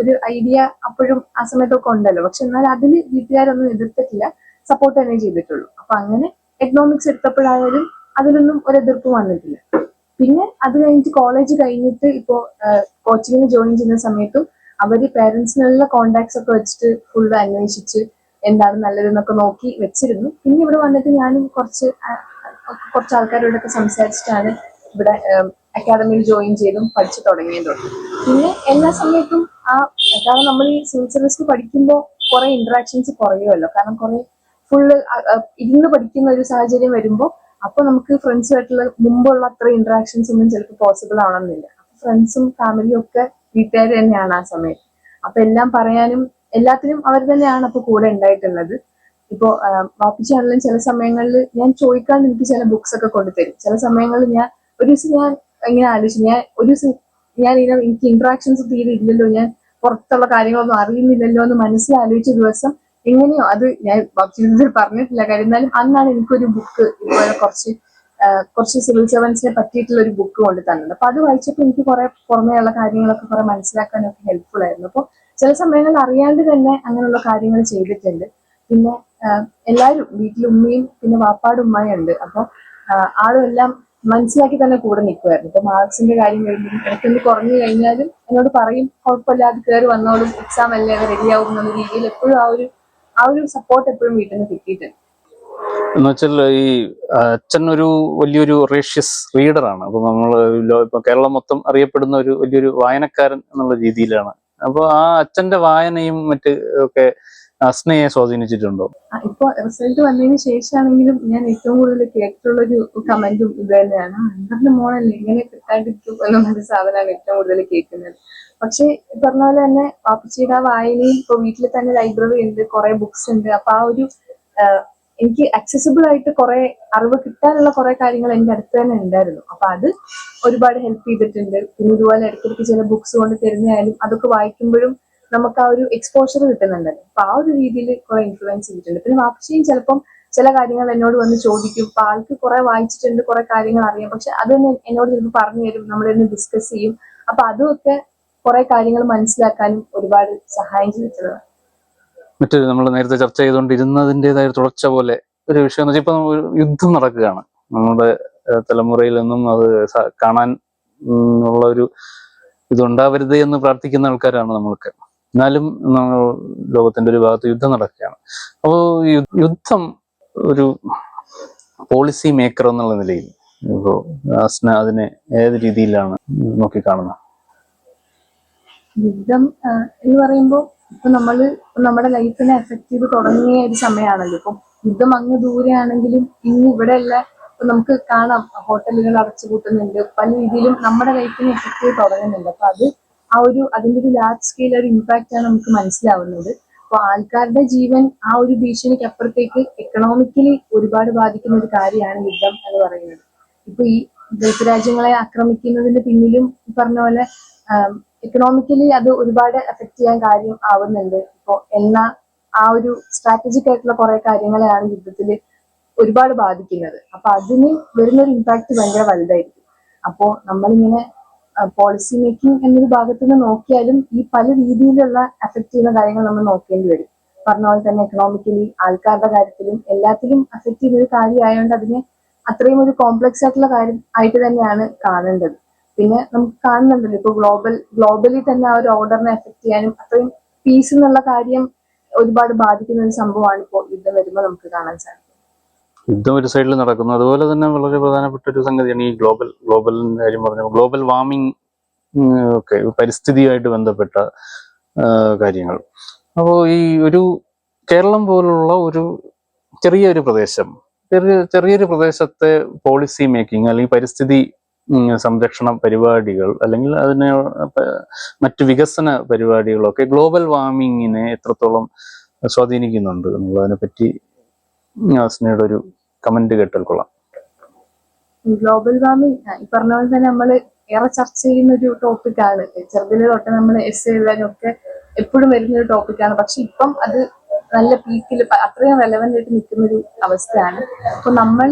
Speaker 2: ഒരു ഐഡിയ അപ്പോഴും ആ സമയത്തൊക്കെ ഉണ്ടല്ലോ. പക്ഷെ എന്നാൽ അതിൽ വീട്ടുകാരൊന്നും എതിർത്തിട്ടില്ല, സപ്പോർട്ട് തന്നെ ചെയ്തിട്ടുള്ളൂ. അപ്പൊ അങ്ങനെ എക്കണോമിക്സ് എടുത്തപ്പോഴായാലും അതിലൊന്നും ഒരു എതിർപ്പ് വന്നിട്ടില്ല. പിന്നെ അത് കഴിഞ്ഞിട്ട് കോളേജ് കഴിഞ്ഞിട്ട് ഇപ്പോ കോച്ചിങ്ങിന് ജോയിൻ ചെയ്യുന്ന സമയത്തും അവര് പേരൻസിനുള്ള കോണ്ടാക്ട്സ് ഒക്കെ വെച്ചിട്ട് ഫുള്ള് അന്വേഷിച്ച് എന്താണ് നല്ലതെന്നൊക്കെ നോക്കി വെച്ചിരുന്നു. പിന്നെ ഇവിടെ വന്നിട്ട് ഞാനും കുറച്ച് ആൾക്കാരോടൊക്കെ സംസാരിച്ചിട്ടാണ് ഇവിടെ അക്കാദമിയിൽ ജോയിൻ ചെയ്തും പഠിച്ചു തുടങ്ങിയതും. പിന്നെ എല്ലാ സമയത്തും കാരണം നമ്മൾ ഈ സിവിൽ സർവീസിൽ പഠിക്കുമ്പോൾ കുറെ ഇന്ററാക്ഷൻസ് കുറയുമല്ലോ. കാരണം കുറെ ഫുള്ള് ഇരുന്ന് പഠിക്കുന്ന ഒരു സാഹചര്യം വരുമ്പോൾ അപ്പൊ നമുക്ക് ഫ്രണ്ട്സുമായിട്ടുള്ള മുമ്പുള്ള അത്ര ഇന്ററാക്ഷൻസ് ഒന്നും ചിലപ്പോൾ പോസിബിൾ ആവണമെന്നില്ല. ഫ്രണ്ട്സും ഫാമിലിയും ഒക്കെ വീട്ടുകാർ തന്നെയാണ് ആ സമയത്ത്. അപ്പൊ എല്ലാം പറയാനും എല്ലാത്തിനും അവർ തന്നെയാണ് അപ്പൊ കൂടെ ഉണ്ടായിട്ടുള്ളത്. ഇപ്പോ വാപ്പിച്ചാണെങ്കിലും ചില സമയങ്ങളിൽ ഞാൻ ചോദിക്കാണ്ട് എനിക്ക് ചില ബുക്സ് ഒക്കെ കൊണ്ടുതരും. ചില സമയങ്ങളിൽ ഞാൻ ഒരു ദിവസം ഞാൻ ഇങ്ങനെ ആലോചിച്ചു, എനിക്ക് ഇന്ററാക്ഷൻസ് തീരെ ഇല്ലല്ലോ, ഞാൻ പുറത്തുള്ള കാര്യങ്ങളൊന്നും അറിയുന്നില്ലല്ലോ എന്ന് മനസ്സിലാലോചിച്ച ദിവസം എങ്ങനെയോ അത് ഞാൻ വാപ്പിച്ചിട്ട് പറഞ്ഞിട്ടില്ല കാര്യം. എന്നാലും അന്നാണ് എനിക്കൊരു ബുക്ക് ഇതുപോലെ കുറച്ച് സിവിൽ സർവൻസിനെ പറ്റിയിട്ടുള്ള ഒരു ബുക്ക് കൊണ്ട് തന്നത്. അപ്പൊ അത് വായിച്ചപ്പോൾ എനിക്ക് കുറെ പുറമേയുള്ള കാര്യങ്ങളൊക്കെ കുറെ മനസ്സിലാക്കാനൊക്കെ ഹെൽപ്ഫുൾ ആയിരുന്നു. അപ്പോൾ ചില സമയങ്ങളിൽ അറിയാണ്ട് തന്നെ അങ്ങനെയുള്ള കാര്യങ്ങൾ ചെയ്തിട്ടുണ്ട്. പിന്നെ എല്ലാവരും വീട്ടിൽ ഉമ്മയും പിന്നെ വാപ്പാടും ഉമ്മയും ഉണ്ട്. അപ്പൊ ആളും എല്ലാം മനസ്സിലാക്കി തന്നെ കൂടെ നിൽക്കുമായിരുന്നു. ഇപ്പൊ മാർക്സിന്റെ കാര്യം കഴിഞ്ഞാൽ ഇടയ്ക്കൊന്ന് കുറഞ്ഞു കഴിഞ്ഞാലും എന്നോട് പറയും കുഴപ്പമില്ലാതെ കയറി വന്നോളും, എക്സാം അല്ലേ അത് റെഡിയാവും എന്നുള്ള രീതിയിൽ എപ്പോഴും ആ ഒരു സപ്പോർട്ട് എപ്പോഴും വീട്ടിൽ നിന്ന് കിട്ടിയിട്ടുണ്ട്.
Speaker 1: എന്നുവെച്ചാൽ ഈ അച്ഛൻ ഒരു വലിയൊരു റേഷ്യസ് റീഡറാണ്. അപ്പൊ ഇപ്പൊ കേരളം മൊത്തം അറിയപ്പെടുന്ന ഒരു വലിയൊരു വായനക്കാരൻ എന്നുള്ള രീതിയിലാണ്. അപ്പൊ ആ അച്ഛന്റെ വായനയും മറ്റ് ഒക്കെ അസ്നയെ സ്വാധീനിച്ചിട്ടുണ്ടോ?
Speaker 2: ഇപ്പൊ റിസൾട്ട് വന്നതിന് ശേഷമാണെങ്കിലും ഞാൻ ഏറ്റവും കൂടുതൽ കേട്ടിട്ടുള്ളൊരു കമന്റും ഇത് തന്നെയാണ്, അന്തറിന്റെ മോളല്ലേ ഇങ്ങനെ കിട്ടാണ്ടിരിക്കും എന്നുള്ളൊരു സാധനമാണ് ഏറ്റവും കൂടുതൽ കേൾക്കുന്നത്. പക്ഷെ പറഞ്ഞ പോലെ തന്നെ വാപ്പച്ചിയുടെ വായനയും ഇപ്പൊ വീട്ടിൽ തന്നെ ലൈബ്രറി ഉണ്ട്, കുറെ ബുക്സ് ഉണ്ട്. അപ്പൊ ആ ഒരു എനിക്ക് അക്സസിബിൾ ആയിട്ട് കുറെ അറിവ് കിട്ടാനുള്ള കുറെ കാര്യങ്ങൾ എന്റെ അടുത്ത് തന്നെ ഉണ്ടായിരുന്നു. അപ്പൊ അത് ഒരുപാട് ഹെൽപ്പ് ചെയ്തിട്ടുണ്ട്. പിന്നെ ഇതുപോലെ ഇടയ്ക്കിടയ്ക്ക് ചില ബുക്സ് കൊണ്ട് തരുന്നതായാലും അതൊക്കെ വായിക്കുമ്പോഴും നമുക്ക് ആ ഒരു എക്സ്പോഷർ കിട്ടുന്നുണ്ടല്ലോ. അപ്പൊ ആ ഒരു രീതിയിൽ കുറെ ഇൻഫ്ലുവൻസ് ചെയ്തിട്ടുണ്ട്. പിന്നെ വാപ്പച്ചിയും ചിലപ്പം ചില കാര്യങ്ങൾ എന്നോട് വന്ന് ചോദിക്കും. അപ്പൊ ആൾക്ക് കുറെ വായിച്ചിട്ടുണ്ട്, കുറെ കാര്യങ്ങൾ അറിയാം, പക്ഷെ അത് തന്നെ എന്നോട് ചിലപ്പോൾ പറഞ്ഞു തരും, നമ്മളിന്ന് ഡിസ്കസ് ചെയ്യും. അപ്പൊ അതുമൊക്കെ കുറെ കാര്യങ്ങൾ മനസ്സിലാക്കാനും ഒരുപാട് സഹായം ചെയ്തിട്ടുള്ളത്.
Speaker 1: മറ്റൊരു നമ്മൾ നേരത്തെ ചർച്ച ചെയ്തുകൊണ്ടിരുന്നതിൻ്റെതായ തുടർച്ച പോലെ ഒരു വിഷയം എന്ന് വെച്ചാൽ ഇപ്പൊ യുദ്ധം നടക്കുകയാണ്. നമ്മുടെ തലമുറയിൽ നിന്നും അത് കാണാൻ ഉള്ള ഒരു ഇതുണ്ടാവരുത് എന്ന് പ്രാർത്ഥിക്കുന്ന ആൾക്കാരാണ് നമ്മൾക്ക്. എന്നാലും ലോകത്തിന്റെ ഒരു ഭാഗത്ത് യുദ്ധം നടക്കുകയാണ്. അപ്പോൾ യുദ്ധം ഒരു പോളിസി മേക്കർ എന്നുള്ള നിലയിൽ ഇപ്പോൾ അതിനെ ഏത് രീതിയിലാണ് നോക്കിക്കാണുന്നത്?
Speaker 2: യുദ്ധം എന്ന് പറയുമ്പോൾ ഇപ്പൊ നമ്മുടെ ലൈഫിനെ എഫക്ട് ചെയ്ത് തുടങ്ങിയ ഒരു സമയമാണല്ലോ. ഇപ്പം യുദ്ധം അങ്ങ് ദൂരെയാണെങ്കിലും ഇന്ന് ഇവിടെ അല്ല. ഇപ്പൊ നമുക്ക് കാണാം, ഹോട്ടലുകൾ അടച്ചുപൂട്ടുന്നുണ്ട്, പല രീതിയിലും നമ്മുടെ ലൈഫിനെ എഫക്ട് ചെയ്ത് തുടങ്ങുന്നുണ്ട്. അപ്പൊ അത് അതിന്റെ ഒരു ലാർജ് സ്കെയിൽ ഒരു ഇമ്പാക്റ്റ് ആണ് നമുക്ക് മനസ്സിലാവുന്നത്. അപ്പൊ ആൾക്കാരുടെ ജീവൻ ആ ഒരു ഭീഷണിക്ക് അപ്പുറത്തേക്ക് എക്കണോമിക്കലി ഒരുപാട് ബാധിക്കുന്ന ഒരു കാര്യമാണ് യുദ്ധം എന്ന് പറയുന്നത്. ഇപ്പൊ ഈ ഗൾഫ് രാജ്യങ്ങളെ ആക്രമിക്കുന്നതിന് പിന്നിലും പറഞ്ഞ പോലെ എക്കണോമിക്കലി അത് ഒരുപാട് എഫക്ട് ചെയ്യാൻ കാര്യം ആവുന്നുണ്ട്. ഇപ്പോ ആ ഒരു സ്ട്രാറ്റജിക് ആയിട്ടുള്ള കുറെ കാര്യങ്ങളെയാണ് യുദ്ധത്തിൽ ഒരുപാട് ബാധിക്കുന്നത്. അപ്പൊ അതിന് വരുന്നൊരു ഇമ്പാക്ട് ഭയങ്കര വലുതായിരിക്കും. അപ്പോ നമ്മളിങ്ങനെ പോളിസി മേക്കിംഗ് എന്നൊരു ഭാഗത്ത് നിന്ന് നോക്കിയാലും ഈ പല രീതിയിലുള്ള എഫക്ട് ചെയ്യുന്ന കാര്യങ്ങൾ നമ്മൾ നോക്കേണ്ടി വരും. പറഞ്ഞ പോലെ തന്നെ എക്കണോമിക്കലി, ആൾക്കാരുടെ കാര്യത്തിലും എല്ലാത്തിലും എഫക്ട് ചെയ്യുന്ന ഒരു കാര്യമായതുകൊണ്ട് അതിനെ അത്രയും ഒരു കോംപ്ലക്സ് ആയിട്ടുള്ള കാര്യം ആയിട്ട് തന്നെയാണ് കാണേണ്ടത്. പിന്നെ നമുക്ക് കാണുന്നുണ്ടല്ലോ ഇപ്പൊ ഗ്ലോബലി തന്നെ ആ ഒരു ഓർഡറിനെ എഫക്ട് ചെയ്യാനും അത്രയും പീസ് എന്നുള്ള കാര്യം ഒരുപാട് ബാധിക്കുന്ന ഒരു സംഭവമാണ് ഇപ്പോൾ യുദ്ധം വരുമ്പോൾ നമുക്ക് കാണാൻ സാധിക്കും.
Speaker 1: യുദ്ധം ഒരു സൈഡിൽ നടക്കുന്നു, അതുപോലെ തന്നെ വളരെ പ്രധാനപ്പെട്ട ഒരു സംഗതിയാണ് ഈ ഗ്ലോബലിന്റെ കാര്യം പറഞ്ഞ ഗ്ലോബൽ വാർമിംഗ് ഒക്കെ പരിസ്ഥിതിയുമായിട്ട് ബന്ധപ്പെട്ട കാര്യങ്ങൾ. അപ്പോൾ ഈ ഒരു കേരളം പോലുള്ള ഒരു ചെറിയൊരു പ്രദേശത്തെ പോളിസി മേക്കിംഗ് അല്ലെങ്കിൽ പരിസ്ഥിതി സംരക്ഷണ പരിപാടികൾ അല്ലെങ്കിൽ അതിനെ മറ്റു വികസന പരിപാടികളൊക്കെ ഗ്ലോബൽ വാർമിങ്ങിനെ എത്രത്തോളം സ്വാധീനിക്കുന്നുണ്ട് എന്നുള്ളതിനെ പറ്റി സ്നേഹയുടെ ഒരു കമന്റ് കേട്ടാൽ കൊള്ളാം.
Speaker 2: ഗ്ലോബൽ വാർമിംഗ് ഈ പറഞ്ഞ പോലെ തന്നെ നമ്മൾ ഏറെ ചർച്ച ചെയ്യുന്ന ഒരു ടോപ്പിക്കാണ്. ചെറുതിലെ തൊട്ട് നമ്മൾ എസ് എഴുതാനും ഒക്കെ എപ്പോഴും വരുന്ന ഒരു ടോപ്പിക്കാണ്. പക്ഷെ ഇപ്പം അത് നല്ല പീക്കിൽ അത്രയും റെലവെന്റ് ആയിട്ട് നിൽക്കുന്ന ഒരു അവസ്ഥയാണ്. അപ്പൊ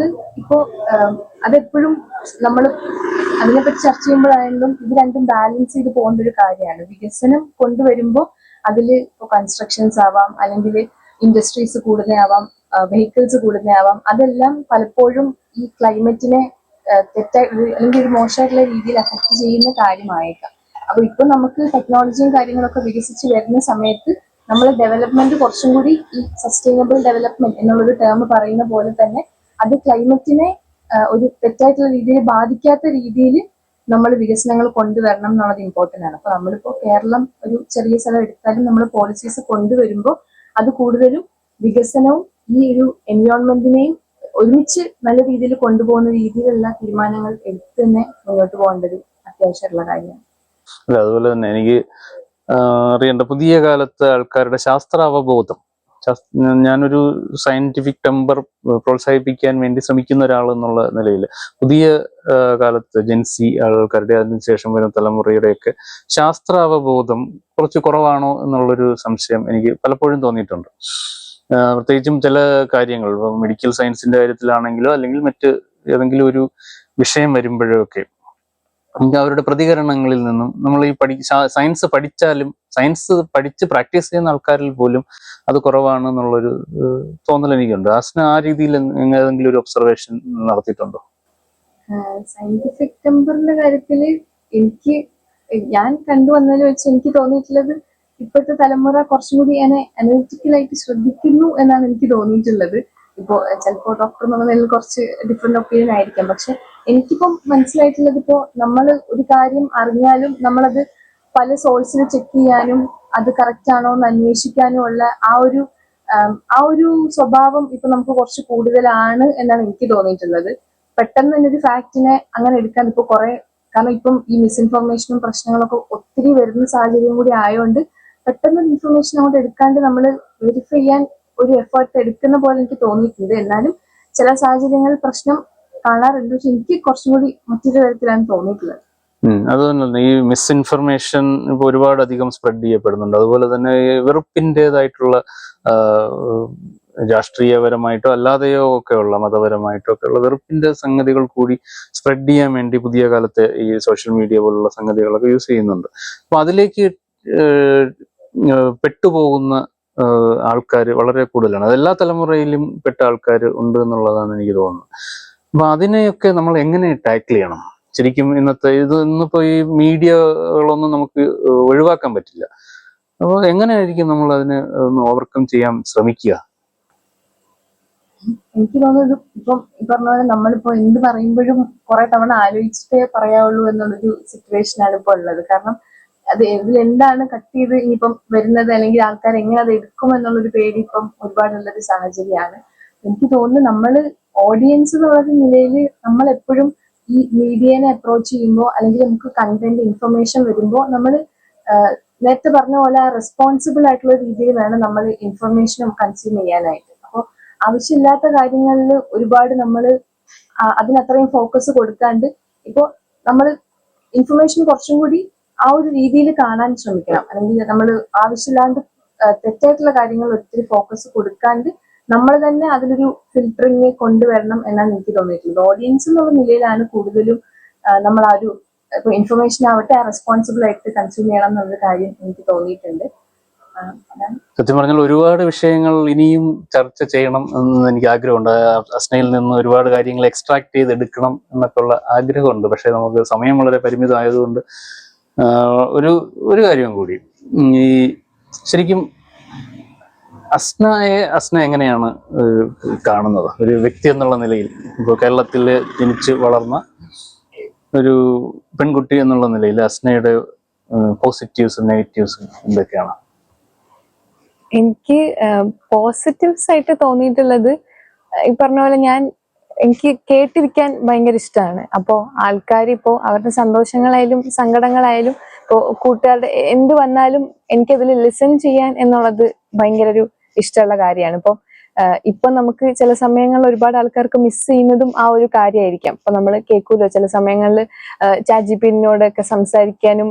Speaker 2: ഇപ്പോ അതെപ്പോഴും നമ്മൾ അതിനെപ്പറ്റി ചർച്ച ചെയ്യുമ്പോഴായാലും ഇത് രണ്ടും ബാലൻസ് ചെയ്ത് പോകേണ്ട ഒരു കാര്യമാണ്. വികസനം കൊണ്ടുവരുമ്പോൾ അതിൽ ഇപ്പോൾ കൺസ്ട്രക്ഷൻസ് ആവാം, അല്ലെങ്കിൽ ഇൻഡസ്ട്രീസ് കൂടുന്നതാവാം, വെഹിക്കിൾസ് കൂടുന്നതാവാം, അതെല്ലാം പലപ്പോഴും ഈ ക്ലൈമറ്റിനെ തെറ്റായി അല്ലെങ്കിൽ ഒരു മോശമായിട്ടുള്ള രീതിയിൽ അഫക്ട് ചെയ്യുന്ന കാര്യമായേക്കാം. അപ്പൊ ഇപ്പൊ നമുക്ക് ടെക്നോളജിയും കാര്യങ്ങളൊക്കെ വികസിച്ച് വരുന്ന സമയത്ത് നമ്മൾ ഡെവലപ്മെന്റ് കുറച്ചും കൂടി ഈ സസ്റ്റൈനബിൾ ഡെവലപ്മെന്റ് എന്നുള്ളൊരു ടേം പറയുന്ന പോലെ തന്നെ അത് ക്ലൈമറ്റിനെ ഒരു തെറ്റായിട്ടുള്ള രീതിയിൽ ബാധിക്കാത്ത രീതിയിൽ നമ്മൾ വികസനങ്ങൾ കൊണ്ടുവരണം എന്നുള്ളത് ഇമ്പോർട്ടന്റ് ആണ്. അപ്പൊ നമ്മളിപ്പോ കേരളം ഒരു ചെറിയ സ്ഥലം എടുത്താലും നമ്മൾ പോളിസീസ് കൊണ്ടുവരുമ്പോൾ അത് കൂടുതലും വികസനവും ഈ ഒരു എൻവയോൺമെന്റിനെയും ഒരുമിച്ച് നല്ല രീതിയിൽ കൊണ്ടുപോകുന്ന രീതിയിലുള്ള തീരുമാനങ്ങൾ എടുത്ത് തന്നെ മുന്നോട്ട് പോകേണ്ടത് അത്യാവശ്യമുള്ള കാര്യമാണ്.
Speaker 1: അല്ല, അതുപോലെ തന്നെ എനിക്ക് അറിയേണ്ട പുതിയ കാലത്ത് ആൾക്കാരുടെ ശാസ്ത്ര അവബോധം, ഞാനൊരു സയന്റിഫിക് ടെമ്പർ പ്രോത്സാഹിപ്പിക്കാൻ വേണ്ടി ശ്രമിക്കുന്ന ഒരാൾ എന്നുള്ള നിലയിൽ പുതിയ കാലത്ത് ജെൻസി ആൾക്കാരുടെ അതിനുശേഷം വരുന്ന തലമുറയുടെയൊക്കെ ശാസ്ത്ര അവബോധം കുറച്ച് കുറവാണോ എന്നുള്ളൊരു സംശയം എനിക്ക് പലപ്പോഴും തോന്നിയിട്ടുണ്ട്. പ്രത്യേകിച്ചും ചില കാര്യങ്ങൾ മെഡിക്കൽ സയൻസിന്റെ കാര്യത്തിലാണെങ്കിലോ അല്ലെങ്കിൽ മറ്റ് ഏതെങ്കിലും ഒരു വിഷയം വരുമ്പോഴൊക്കെ അവരുടെ പ്രതികരണങ്ങളിൽ നിന്നും നമ്മൾ ഈ സയൻസ് പഠിച്ചാലും സയൻസ് പഠിച്ച് പ്രാക്ടീസ് ചെയ്യുന്ന ആൾക്കാരിൽ പോലും അത് കുറവാണ് എന്നുള്ളൊരു തോന്നൽ എനിക്കുണ്ട്. ആ രീതിയിൽ ഏതെങ്കിലും ഒരു ഒബ്സർവേഷൻ നടത്തിയിട്ടുണ്ടോ?
Speaker 2: സയന്റിഫിക് ടെമ്പറിന്റെ കാര്യത്തില് ഞാൻ കണ്ടുവന്നതിൽ വെച്ച് എനിക്ക് തോന്നിയിട്ടുള്ളത് ഇപ്പോഴത്തെ തലമുറ കുറച്ചും കൂടി അനലിറ്റിക്കലായിട്ട് ശ്രദ്ധിക്കുന്നു എന്നാണ് എനിക്ക് തോന്നിയിട്ടുള്ളത്. ഇപ്പോ ചിലപ്പോ ഡോക്ടർ എന്നുള്ള നിലയിൽ കുറച്ച് ഡിഫറെന്റ് ഒപ്പീനിയൻ ആയിരിക്കാം. പക്ഷെ എനിക്കിപ്പം മനസ്സിലായിട്ടുള്ളത് ഇപ്പോ നമ്മൾ ഒരു കാര്യം അറിഞ്ഞാലും നമ്മളത് പല സോഴ്സിൽ ചെക്ക് ചെയ്യാനും അത് കറക്റ്റ് ആണോ എന്ന് അന്വേഷിക്കാനും ഉള്ള ആ ഒരു സ്വഭാവം ഇപ്പൊ നമുക്ക് കുറച്ച് കൂടുതലാണ് എന്നാണ് എനിക്ക് തോന്നിയിട്ടുള്ളത്. പെട്ടെന്ന് തന്നെ ഒരു ഫാക്റ്റിനെ അങ്ങനെ എടുക്കാൻ ഇപ്പൊ കാരണം ഇപ്പം ഈ മിസ്ഇൻഫർമേഷനും പ്രശ്നങ്ങളൊക്കെ ഒത്തിരി വരുന്ന സാഹചര്യം കൂടി ആയതുകൊണ്ട് പെട്ടെന്ന് ഇൻഫർമേഷൻ അങ്ങോട്ട് എടുക്കാണ്ട് നമ്മൾ വെരിഫൈ ചെയ്യാൻ ഒരു എഫേർട്ട് എടുക്കുന്ന പോലെ എനിക്ക് തോന്നിയിട്ടുണ്ട്. എന്നാലും ചില സാഹചര്യങ്ങളിൽ പ്രശ്നം കാണാറുണ്ട്. പക്ഷെ എനിക്ക് കുറച്ചും കൂടി മറ്റൊരു തരത്തിലാണ് തോന്നിയിട്ടുള്ളത്.
Speaker 1: അത് തന്നെ ഈ മിസ്ഇൻഫർമേഷൻ ഇപ്പൊ ഒരുപാട് അധികം സ്പ്രെഡ് ചെയ്യപ്പെടുന്നുണ്ട്. അതുപോലെ തന്നെ ഈ വെറുപ്പിൻ്റെതായിട്ടുള്ള രാഷ്ട്രീയപരമായിട്ടോ അല്ലാതെയോ ഒക്കെ ഉള്ള മതപരമായിട്ടോ ഒക്കെ ഉള്ള വെറുപ്പിന്റെ സംഗതികൾ കൂടി സ്പ്രെഡ് ചെയ്യാൻ വേണ്ടി പുതിയ കാലത്തെ ഈ സോഷ്യൽ മീഡിയ പോലുള്ള സംഗതികളൊക്കെ യൂസ് ചെയ്യുന്നുണ്ട്. അപ്പൊ അതിലേക്ക് പെട്ടുപോകുന്ന ആൾക്കാർ വളരെ കൂടുതലാണ്. അത് എല്ലാ തലമുറയിലും പെട്ട ആൾക്കാർ ഉണ്ട് എന്നുള്ളതാണ് എനിക്ക് തോന്നുന്നത്. അപ്പൊ അതിനെയൊക്കെ നമ്മൾ എങ്ങനെ ടാക്കിൾ ചെയ്യണം ശരിക്കും? ഇന്നിപ്പോ ഈ മീഡിയകളൊന്നും നമുക്ക് ഒഴിവാക്കാൻ പറ്റില്ല. അപ്പോൾ എങ്ങനെയായിരിക്കും നമ്മൾ അതിനെ ഒന്ന് ഓവർകം ചെയ്യാൻ ശ്രമിക്കുക?
Speaker 2: എനിക്ക് തോന്നുന്നത് ഇപ്പം ഈ പറഞ്ഞ പോലെ നമ്മളിപ്പോ എന്ത് പറയുമ്പോഴും കുറെ തവണ ആലോചിച്ചിട്ടേ പറയാവുള്ളൂ എന്നുള്ളൊരു സിറ്റുവേഷനാണ് ഇപ്പൊ ഉള്ളത്. കാരണം അത് ഇതിൽ എന്താണ് കട്ട് ചെയ്ത് ഇനിയിപ്പം വരുന്നത്, അല്ലെങ്കിൽ ആൾക്കാർ എങ്ങനെ അത് എടുക്കും എന്നുള്ളൊരു പേടി ഇപ്പം ഒരുപാടുള്ളൊരു സാഹചര്യമാണ്. എനിക്ക് തോന്നുന്നു നമ്മള് ഓഡിയൻസ് എന്നുള്ള നിലയിൽ നമ്മൾ എപ്പോഴും ഈ മീഡിയനെ അപ്രോച്ച് ചെയ്യുമ്പോൾ, അല്ലെങ്കിൽ നമുക്ക് കണ്ടന്റ് ഇൻഫർമേഷൻ വരുമ്പോൾ നമ്മൾ നേരത്തെ പറഞ്ഞ പോലെ റെസ്പോൺസിബിൾ ആയിട്ടുള്ള രീതിയിൽ വേണം നമ്മൾ ഇൻഫർമേഷൻ കൺസ്യൂം ചെയ്യാനായിട്ട്. അപ്പോൾ ആവശ്യമില്ലാത്ത കാര്യങ്ങളിൽ ഒരുപാട് നമ്മൾ അതിനത്രയും ഫോക്കസ് കൊടുക്കാണ്ട് ഇപ്പോൾ നമ്മൾ ഇൻഫർമേഷൻ കുറച്ചും കൂടി ആ ഒരു രീതിയിൽ കാണാൻ ശ്രമിക്കണം. അല്ലെങ്കിൽ നമ്മൾ ആവശ്യമില്ലാണ്ട് തെറ്റായിട്ടുള്ള കാര്യങ്ങൾ ഒത്തിരി ഫോക്കസ് കൊടുക്കാണ്ട് നമ്മൾ തന്നെ അതിലൊരു ഫിൽറ്ററിങ് കൊണ്ടുവരണം എന്നാണ് എനിക്ക് തോന്നിയിട്ടുള്ളത്. ഓഡിയൻസ് എന്നുള്ള നിലയിലാണ് കൂടുതലും നമ്മൾ ആ ഒരു ഇപ്പൊ ഇൻഫർമേഷൻ ആവട്ടെ റെസ്പോൺസിബിൾ ആയിട്ട് കൺസ്യൂം ചെയ്യണം എന്നുള്ള കാര്യം എനിക്ക് തോന്നിയിട്ടുണ്ട്.
Speaker 1: സത്യം പറഞ്ഞാൽ ഒരുപാട് വിഷയങ്ങൾ ഇനിയും ചർച്ച ചെയ്യണം എന്ന് എനിക്ക് ആഗ്രഹമുണ്ട്. അസ്നയിൽ നിന്ന് ഒരുപാട് കാര്യങ്ങൾ എക്സ്ട്രാക്ട് ചെയ്തെടുക്കണം എന്നൊക്കെയുള്ള ആഗ്രഹമുണ്ട്. പക്ഷെ നമുക്ക് സമയം വളരെ പരിമിതമായതുകൊണ്ട് ഒരു കാര്യം കൂടി, ഈ ശരിക്കും അസ്ന എങ്ങനെയാണ് കാണുന്നത് ഒരു വ്യക്തി എന്നുള്ള നിലയിൽ? ഇപ്പോൾ കേരളത്തിൽ ജനിച്ച് വളർന്ന ഒരു പെൺകുട്ടി എന്നുള്ള നിലയിൽ അസ്നയുടെ പോസിറ്റീവ്സും നെഗറ്റീവ്സും എന്തൊക്കെയാണ്?
Speaker 2: എനിക്ക് പോസിറ്റീവ്സ് ആയിട്ട് തോന്നിയിട്ടുള്ളത് ഈ പറഞ്ഞ പോലെ എനിക്ക് കേട്ടിരിക്കാൻ ഭയങ്കര ഇഷ്ടമാണ്. അപ്പോൾ ആൾക്കാർ ഇപ്പോൾ അവരുടെ സന്തോഷങ്ങളായാലും സങ്കടങ്ങളായാലും ഇപ്പോൾ കൂട്ടുകാരുടെ എന്ത് വന്നാലും എനിക്കതിൽ ലിസൺ ചെയ്യാൻ എന്നുള്ളത് ഭയങ്കര ഒരു ഇഷ്ടമുള്ള കാര്യമാണ്. ഇപ്പൊ നമുക്ക് ചില സമയങ്ങളിൽ ഒരുപാട് ആൾക്കാർക്ക് മിസ് ചെയ്യുന്നതും ആ ഒരു കാര്യമായിരിക്കാം. ഇപ്പൊ നമ്മൾ കേൾക്കൂലോ ചില സമയങ്ങളിൽ ചാറ്റ് സംസാരിക്കാനും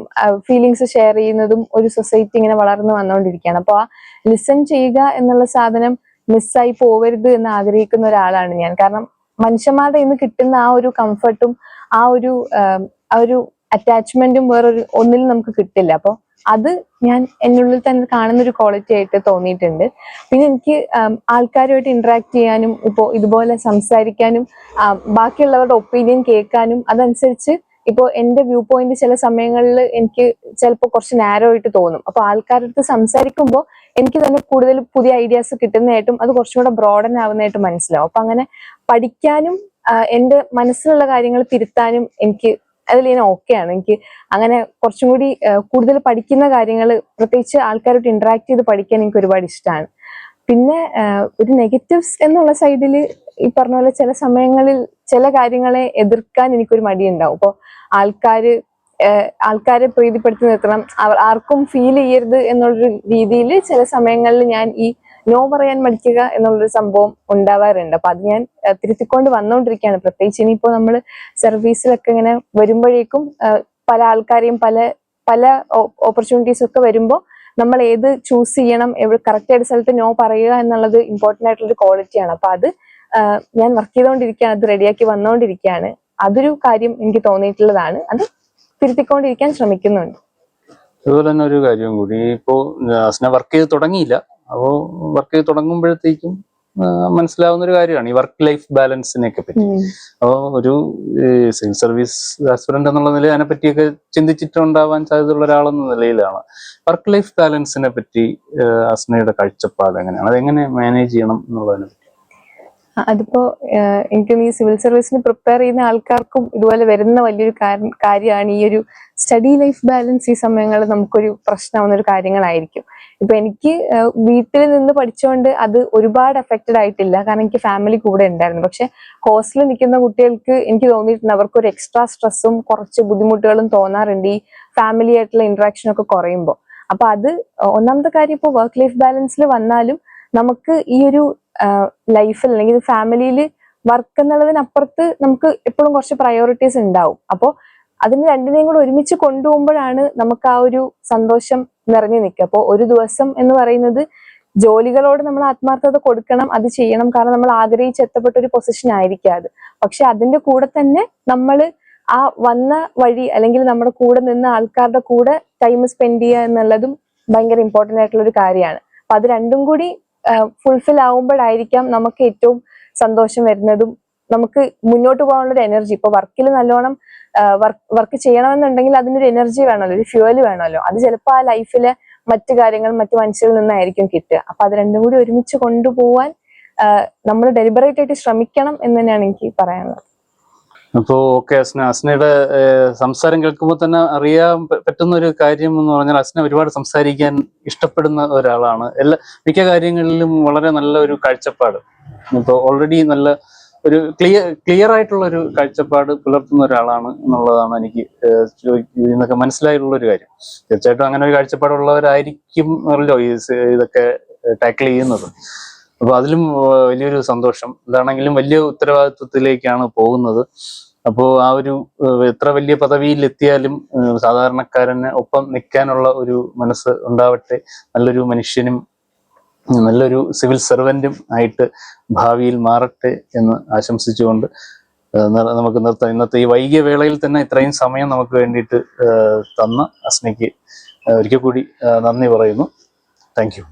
Speaker 2: ഫീലിങ്സ് ഷെയർ ചെയ്യുന്നതും ഒരു സൊസൈറ്റി ഇങ്ങനെ വളർന്നു വന്നുകൊണ്ടിരിക്കുകയാണ്. അപ്പോൾ ആ ലിസൺ ചെയ്യുക എന്നുള്ള സാധനം മിസ്സായി പോവരുത് എന്ന് ആഗ്രഹിക്കുന്ന ഒരാളാണ് ഞാൻ. കാരണം മനുഷ്യന്മാരുടെ ഇന്ന് കിട്ടുന്ന ആ ഒരു കംഫർട്ടും ആ ഒരു അറ്റാച്ച്മെന്റും ഒന്നിലും നമുക്ക് കിട്ടില്ല. അപ്പോൾ അത് ഞാൻ എന്നുള്ളിൽ തന്നെ കാണുന്ന ഒരു ക്വാളിറ്റി ആയിട്ട് തോന്നിയിട്ടുണ്ട്. പിന്നെ എനിക്ക് ആൾക്കാരുമായിട്ട് ഇന്ററാക്ട് ചെയ്യാനും ഇപ്പോൾ ഇതുപോലെ സംസാരിക്കാനും ബാക്കിയുള്ളവരുടെ ഒപ്പീനിയൻ കേൾക്കാനും അതനുസരിച്ച് ഇപ്പോൾ എന്റെ വ്യൂ പോയിന്റ് ചില സമയങ്ങളിൽ എനിക്ക് ചിലപ്പോൾ കുറച്ച് നാരോ ആയിട്ട് തോന്നും. അപ്പോൾ ആൾക്കാരുടെ അടുത്ത് സംസാരിക്കുമ്പോൾ എനിക്ക് തന്നെ കൂടുതൽ പുതിയ ഐഡിയാസ് കിട്ടുന്നതായിട്ടും അത് കുറച്ചും കൂടെ ബ്രോഡൻ ആവുന്നതായിട്ട് മനസ്സിലാവും. അപ്പൊ അങ്ങനെ പഠിക്കാനും എന്റെ മനസ്സിലുള്ള കാര്യങ്ങൾ തിരുത്താനും അതിൽ ഞാൻ ഓക്കെയാണ്. എനിക്ക് അങ്ങനെ കുറച്ചും കൂടി കൂടുതൽ പഠിക്കുന്ന കാര്യങ്ങൾ പ്രത്യേകിച്ച് ആൾക്കാരോട്ട് ഇന്ററാക്ട് ചെയ്ത് പഠിക്കാൻ എനിക്ക് ഒരുപാട് ഇഷ്ടമാണ്. പിന്നെ ഒരു നെഗറ്റീവ്സ് എന്നുള്ള സൈഡിൽ ഈ പറഞ്ഞ പോലെ ചില സമയങ്ങളിൽ ചില കാര്യങ്ങളെ എതിർക്കാൻ എനിക്കൊരു മടിയുണ്ടാവും. അപ്പോൾ ആൾക്കാരെ പ്രീതിപ്പെടുത്തി നിർത്തണം, ആർക്കും ഫീൽ ചെയ്യരുത് എന്നുള്ളൊരു രീതിയിൽ ചില സമയങ്ങളിൽ ഞാൻ ഈ നോ പറയാൻ മടിക്കുക എന്നുള്ളൊരു സംഭവം ഉണ്ടാവാറുണ്ട്. അപ്പൊ അത് ഞാൻ തിരുത്തിക്കൊണ്ട് വന്നുകൊണ്ടിരിക്കുകയാണ്. പ്രത്യേകിച്ച് ഇനിയിപ്പോ നമ്മൾ സർവീസിലൊക്കെ ഇങ്ങനെ വരുമ്പോഴേക്കും പല ആൾക്കാരെയും പല ഓപ്പർച്യൂണിറ്റീസ് ഒക്കെ വരുമ്പോൾ നമ്മൾ ഏത് ചൂസ് ചെയ്യണം, കറക്റ്റ് ആയിട്ട് സ്ഥലത്ത് നോ പറയുക എന്നുള്ളത് ഇമ്പോർട്ടന്റ് ആയിട്ടുള്ളൊരു ക്വാളിറ്റിയാണ്. അപ്പൊ അത് ഞാൻ വർക്ക് ചെയ്തുകൊണ്ടിരിക്കുകയാണ്, അത് റെഡിയാക്കി വന്നുകൊണ്ടിരിക്കുകയാണ്. അതൊരു കാര്യം എനിക്ക് തോന്നിയിട്ടുള്ളതാണ്. അത് തിരുത്തിക്കൊണ്ടിരിക്കാൻ ശ്രമിക്കുന്നുണ്ട്.
Speaker 1: അതുപോലെ തന്നെ ഒരു കാര്യം കൂടി, ഇപ്പോ അസ്ന വർക്ക് ചെയ്ത് തുടങ്ങിയില്ല. അപ്പോൾ വർക്ക് ചെയ്ത് തുടങ്ങുമ്പോഴത്തേക്കും മനസ്സിലാവുന്ന ഒരു കാര്യമാണ് ഈ വർക്ക് ലൈഫ് ബാലൻസിനെയൊക്കെ പറ്റി. അപ്പോൾ ഒരു സിവിൽ സർവീസ് ആസ്പിറന്റ് എന്നുള്ള നിലയിൽ അതിനെ പറ്റിയൊക്കെ ചിന്തിച്ചിട്ടുണ്ടാവാൻ സാധ്യതയുള്ള ഒരാളെന്ന നിലയിലാണ് വർക്ക് ലൈഫ് ബാലൻസിനെ പറ്റി അസ്നയുടെ കാഴ്ചപ്പാട് എങ്ങനെയാണ്? അതെങ്ങനെ മാനേജ് ചെയ്യണം എന്നുള്ളതിനെ പറ്റി?
Speaker 2: അതിപ്പോ എനിക്ക് ഈ സിവിൽ സർവീസിന് പ്രിപ്പയർ ചെയ്യുന്ന ആൾക്കാർക്കും ഇതുപോലെ വരുന്ന വലിയൊരു കാര്യമാണ് ഈ ഒരു സ്റ്റഡി ലൈഫ് ബാലൻസ്. ഈ സമയങ്ങളിൽ നമുക്കൊരു പ്രശ്നമാവുന്ന ഒരു കാര്യങ്ങളായിരിക്കും. ഇപ്പൊ എനിക്ക് വീട്ടിൽ നിന്ന് പഠിച്ചുകൊണ്ട് അത് ഒരുപാട് എഫക്റ്റഡ് ആയിട്ടില്ല, കാരണം എനിക്ക് ഫാമിലി കൂടെ ഉണ്ടായിരുന്നു. പക്ഷെ ഹോസ്റ്റലിൽ നിൽക്കുന്ന കുട്ടികൾക്ക് എനിക്ക് തോന്നിയിട്ടുണ്ട് അവർക്കൊരു എക്സ്ട്രാ സ്ട്രെസ്സും കുറച്ച് ബുദ്ധിമുട്ടുകളും തോന്നാറുണ്ട് ഈ ഫാമിലി ആയിട്ടുള്ള ഇന്ററാക്ഷൻ ഒക്കെ കുറയുമ്പോൾ. അപ്പൊ അത് ഒന്നാമത്തെ കാര്യം, ഇപ്പോൾ വർക്ക് ലൈഫ് ബാലൻസിൽ വന്നാലും നമുക്ക് ഈ ഒരു ലൈഫിൽ അല്ലെങ്കിൽ ഫാമിലിയിൽ വർക്ക് എന്നുള്ളതിനപ്പുറത്ത് നമുക്ക് എപ്പോഴും കുറച്ച് പ്രയോറിറ്റീസ് ഉണ്ടാവും. അപ്പോൾ അതിന് രണ്ടിനെയും കൂടെ ഒരുമിച്ച് കൊണ്ടുപോകുമ്പോഴാണ് നമുക്ക് ആ ഒരു സന്തോഷം നിറഞ്ഞു നിൽക്കുക. അപ്പോൾ ഒരു ദിവസം എന്ന് പറയുന്നത് ജോലികളോട് നമ്മൾ ആത്മാർത്ഥത കൊടുക്കണം, അത് ചെയ്യണം, കാരണം നമ്മൾ ആഗ്രഹിച്ചെത്തപ്പെട്ട ഒരു പൊസിഷൻ ആയിരിക്കാം അത്. പക്ഷെ അതിന്റെ കൂടെ തന്നെ നമ്മൾ ആ വന്ന വഴി അല്ലെങ്കിൽ നമ്മുടെ കൂടെ നിന്ന ആൾക്കാരുടെ കൂടെ ടൈം സ്പെൻഡ് ചെയ്യുക എന്നുള്ളതും ഭയങ്കര ഇമ്പോർട്ടന്റ് ആയിട്ടുള്ള ഒരു കാര്യമാണ്. അപ്പൊ അത് രണ്ടും കൂടി ഫുൾഫിൽ ആവുമ്പോഴായിരിക്കാം നമുക്ക് ഏറ്റവും സന്തോഷം വരുന്നതും നമുക്ക് മുന്നോട്ട് പോകാനുള്ള ഒരു എനർജി. ഇപ്പൊ വർക്കിൽ നല്ലോണം വർക്ക് ചെയ്യണമെന്നുണ്ടെങ്കിൽ അതിനൊരു എനർജി വേണമല്ലോ, ഒരു ഫ്യൂവൽ വേണമല്ലോ. അത് ചിലപ്പോൾ ആ ലൈഫിലെ മറ്റു കാര്യങ്ങൾ മറ്റു മനുഷ്യരിൽ നിന്നായിരിക്കും കിട്ടുക. അപ്പൊ അത് രണ്ടും കൂടി ഒരുമിച്ച് കൊണ്ടുപോകാൻ നമ്മൾ ഡെലിബറേറ്റ് ആയിട്ട് ശ്രമിക്കണം എന്ന് തന്നെയാണ് എനിക്ക് പറയാനുള്ളത്.
Speaker 1: അപ്പോൾ ഓക്കെ, അസ്നയുടെ സംസാരം കേൾക്കുമ്പോൾ തന്നെ അറിയാൻ പറ്റുന്ന ഒരു കാര്യം എന്ന് പറഞ്ഞാൽ അസ്ന ഒരുപാട് സംസാരിക്കാൻ ഇഷ്ടപ്പെടുന്ന ഒരാളാണ്. മിക്ക കാര്യങ്ങളിലും വളരെ നല്ല ഒരു കാഴ്ചപ്പാട്, ഇപ്പോൾ ഓൾറെഡി നല്ല ഒരു ക്ലിയർ ആയിട്ടുള്ള ഒരു കാഴ്ചപ്പാട് പുലർത്തുന്ന ഒരാളാണ് എന്നുള്ളതാണ് എനിക്ക് ഇതിനൊക്കെ മനസ്സിലായിട്ടുള്ള ഒരു കാര്യം. തീർച്ചയായിട്ടും അങ്ങനെ ഒരു കാഴ്ചപ്പാടുള്ളവരായിരിക്കും അല്ലോ ഇതൊക്കെ ടാക്കിൾ ചെയ്യുന്നത്. അപ്പൊ അതിലും വലിയൊരു സന്തോഷം. ഇതാണെങ്കിലും വലിയ ഉത്തരവാദിത്വത്തിലേക്കാണ് പോകുന്നത്. അപ്പോൾ ആ ഒരു എത്ര വലിയ പദവിയിൽ എത്തിയാലും സാധാരണക്കാരന് ഒപ്പം നിൽക്കാനുള്ള ഒരു മനസ്സ് ഉണ്ടാവട്ടെ. നല്ലൊരു മനുഷ്യനും നല്ലൊരു സിവിൽ സർവന്റും ആയിട്ട് ഭാവിയിൽ മാറട്ടെ എന്ന് ആശംസിച്ചുകൊണ്ട് നമുക്ക് നിർത്താം. ഇന്നത്തെ ഈ വൈകിയ വേളയിൽ തന്നെ ഇത്രയും സമയം നമുക്ക് വേണ്ടിയിട്ട് തന്ന അസ്നയ്ക്ക് ഒരിക്കൽ കൂടി നന്ദി പറയുന്നു. Thank you.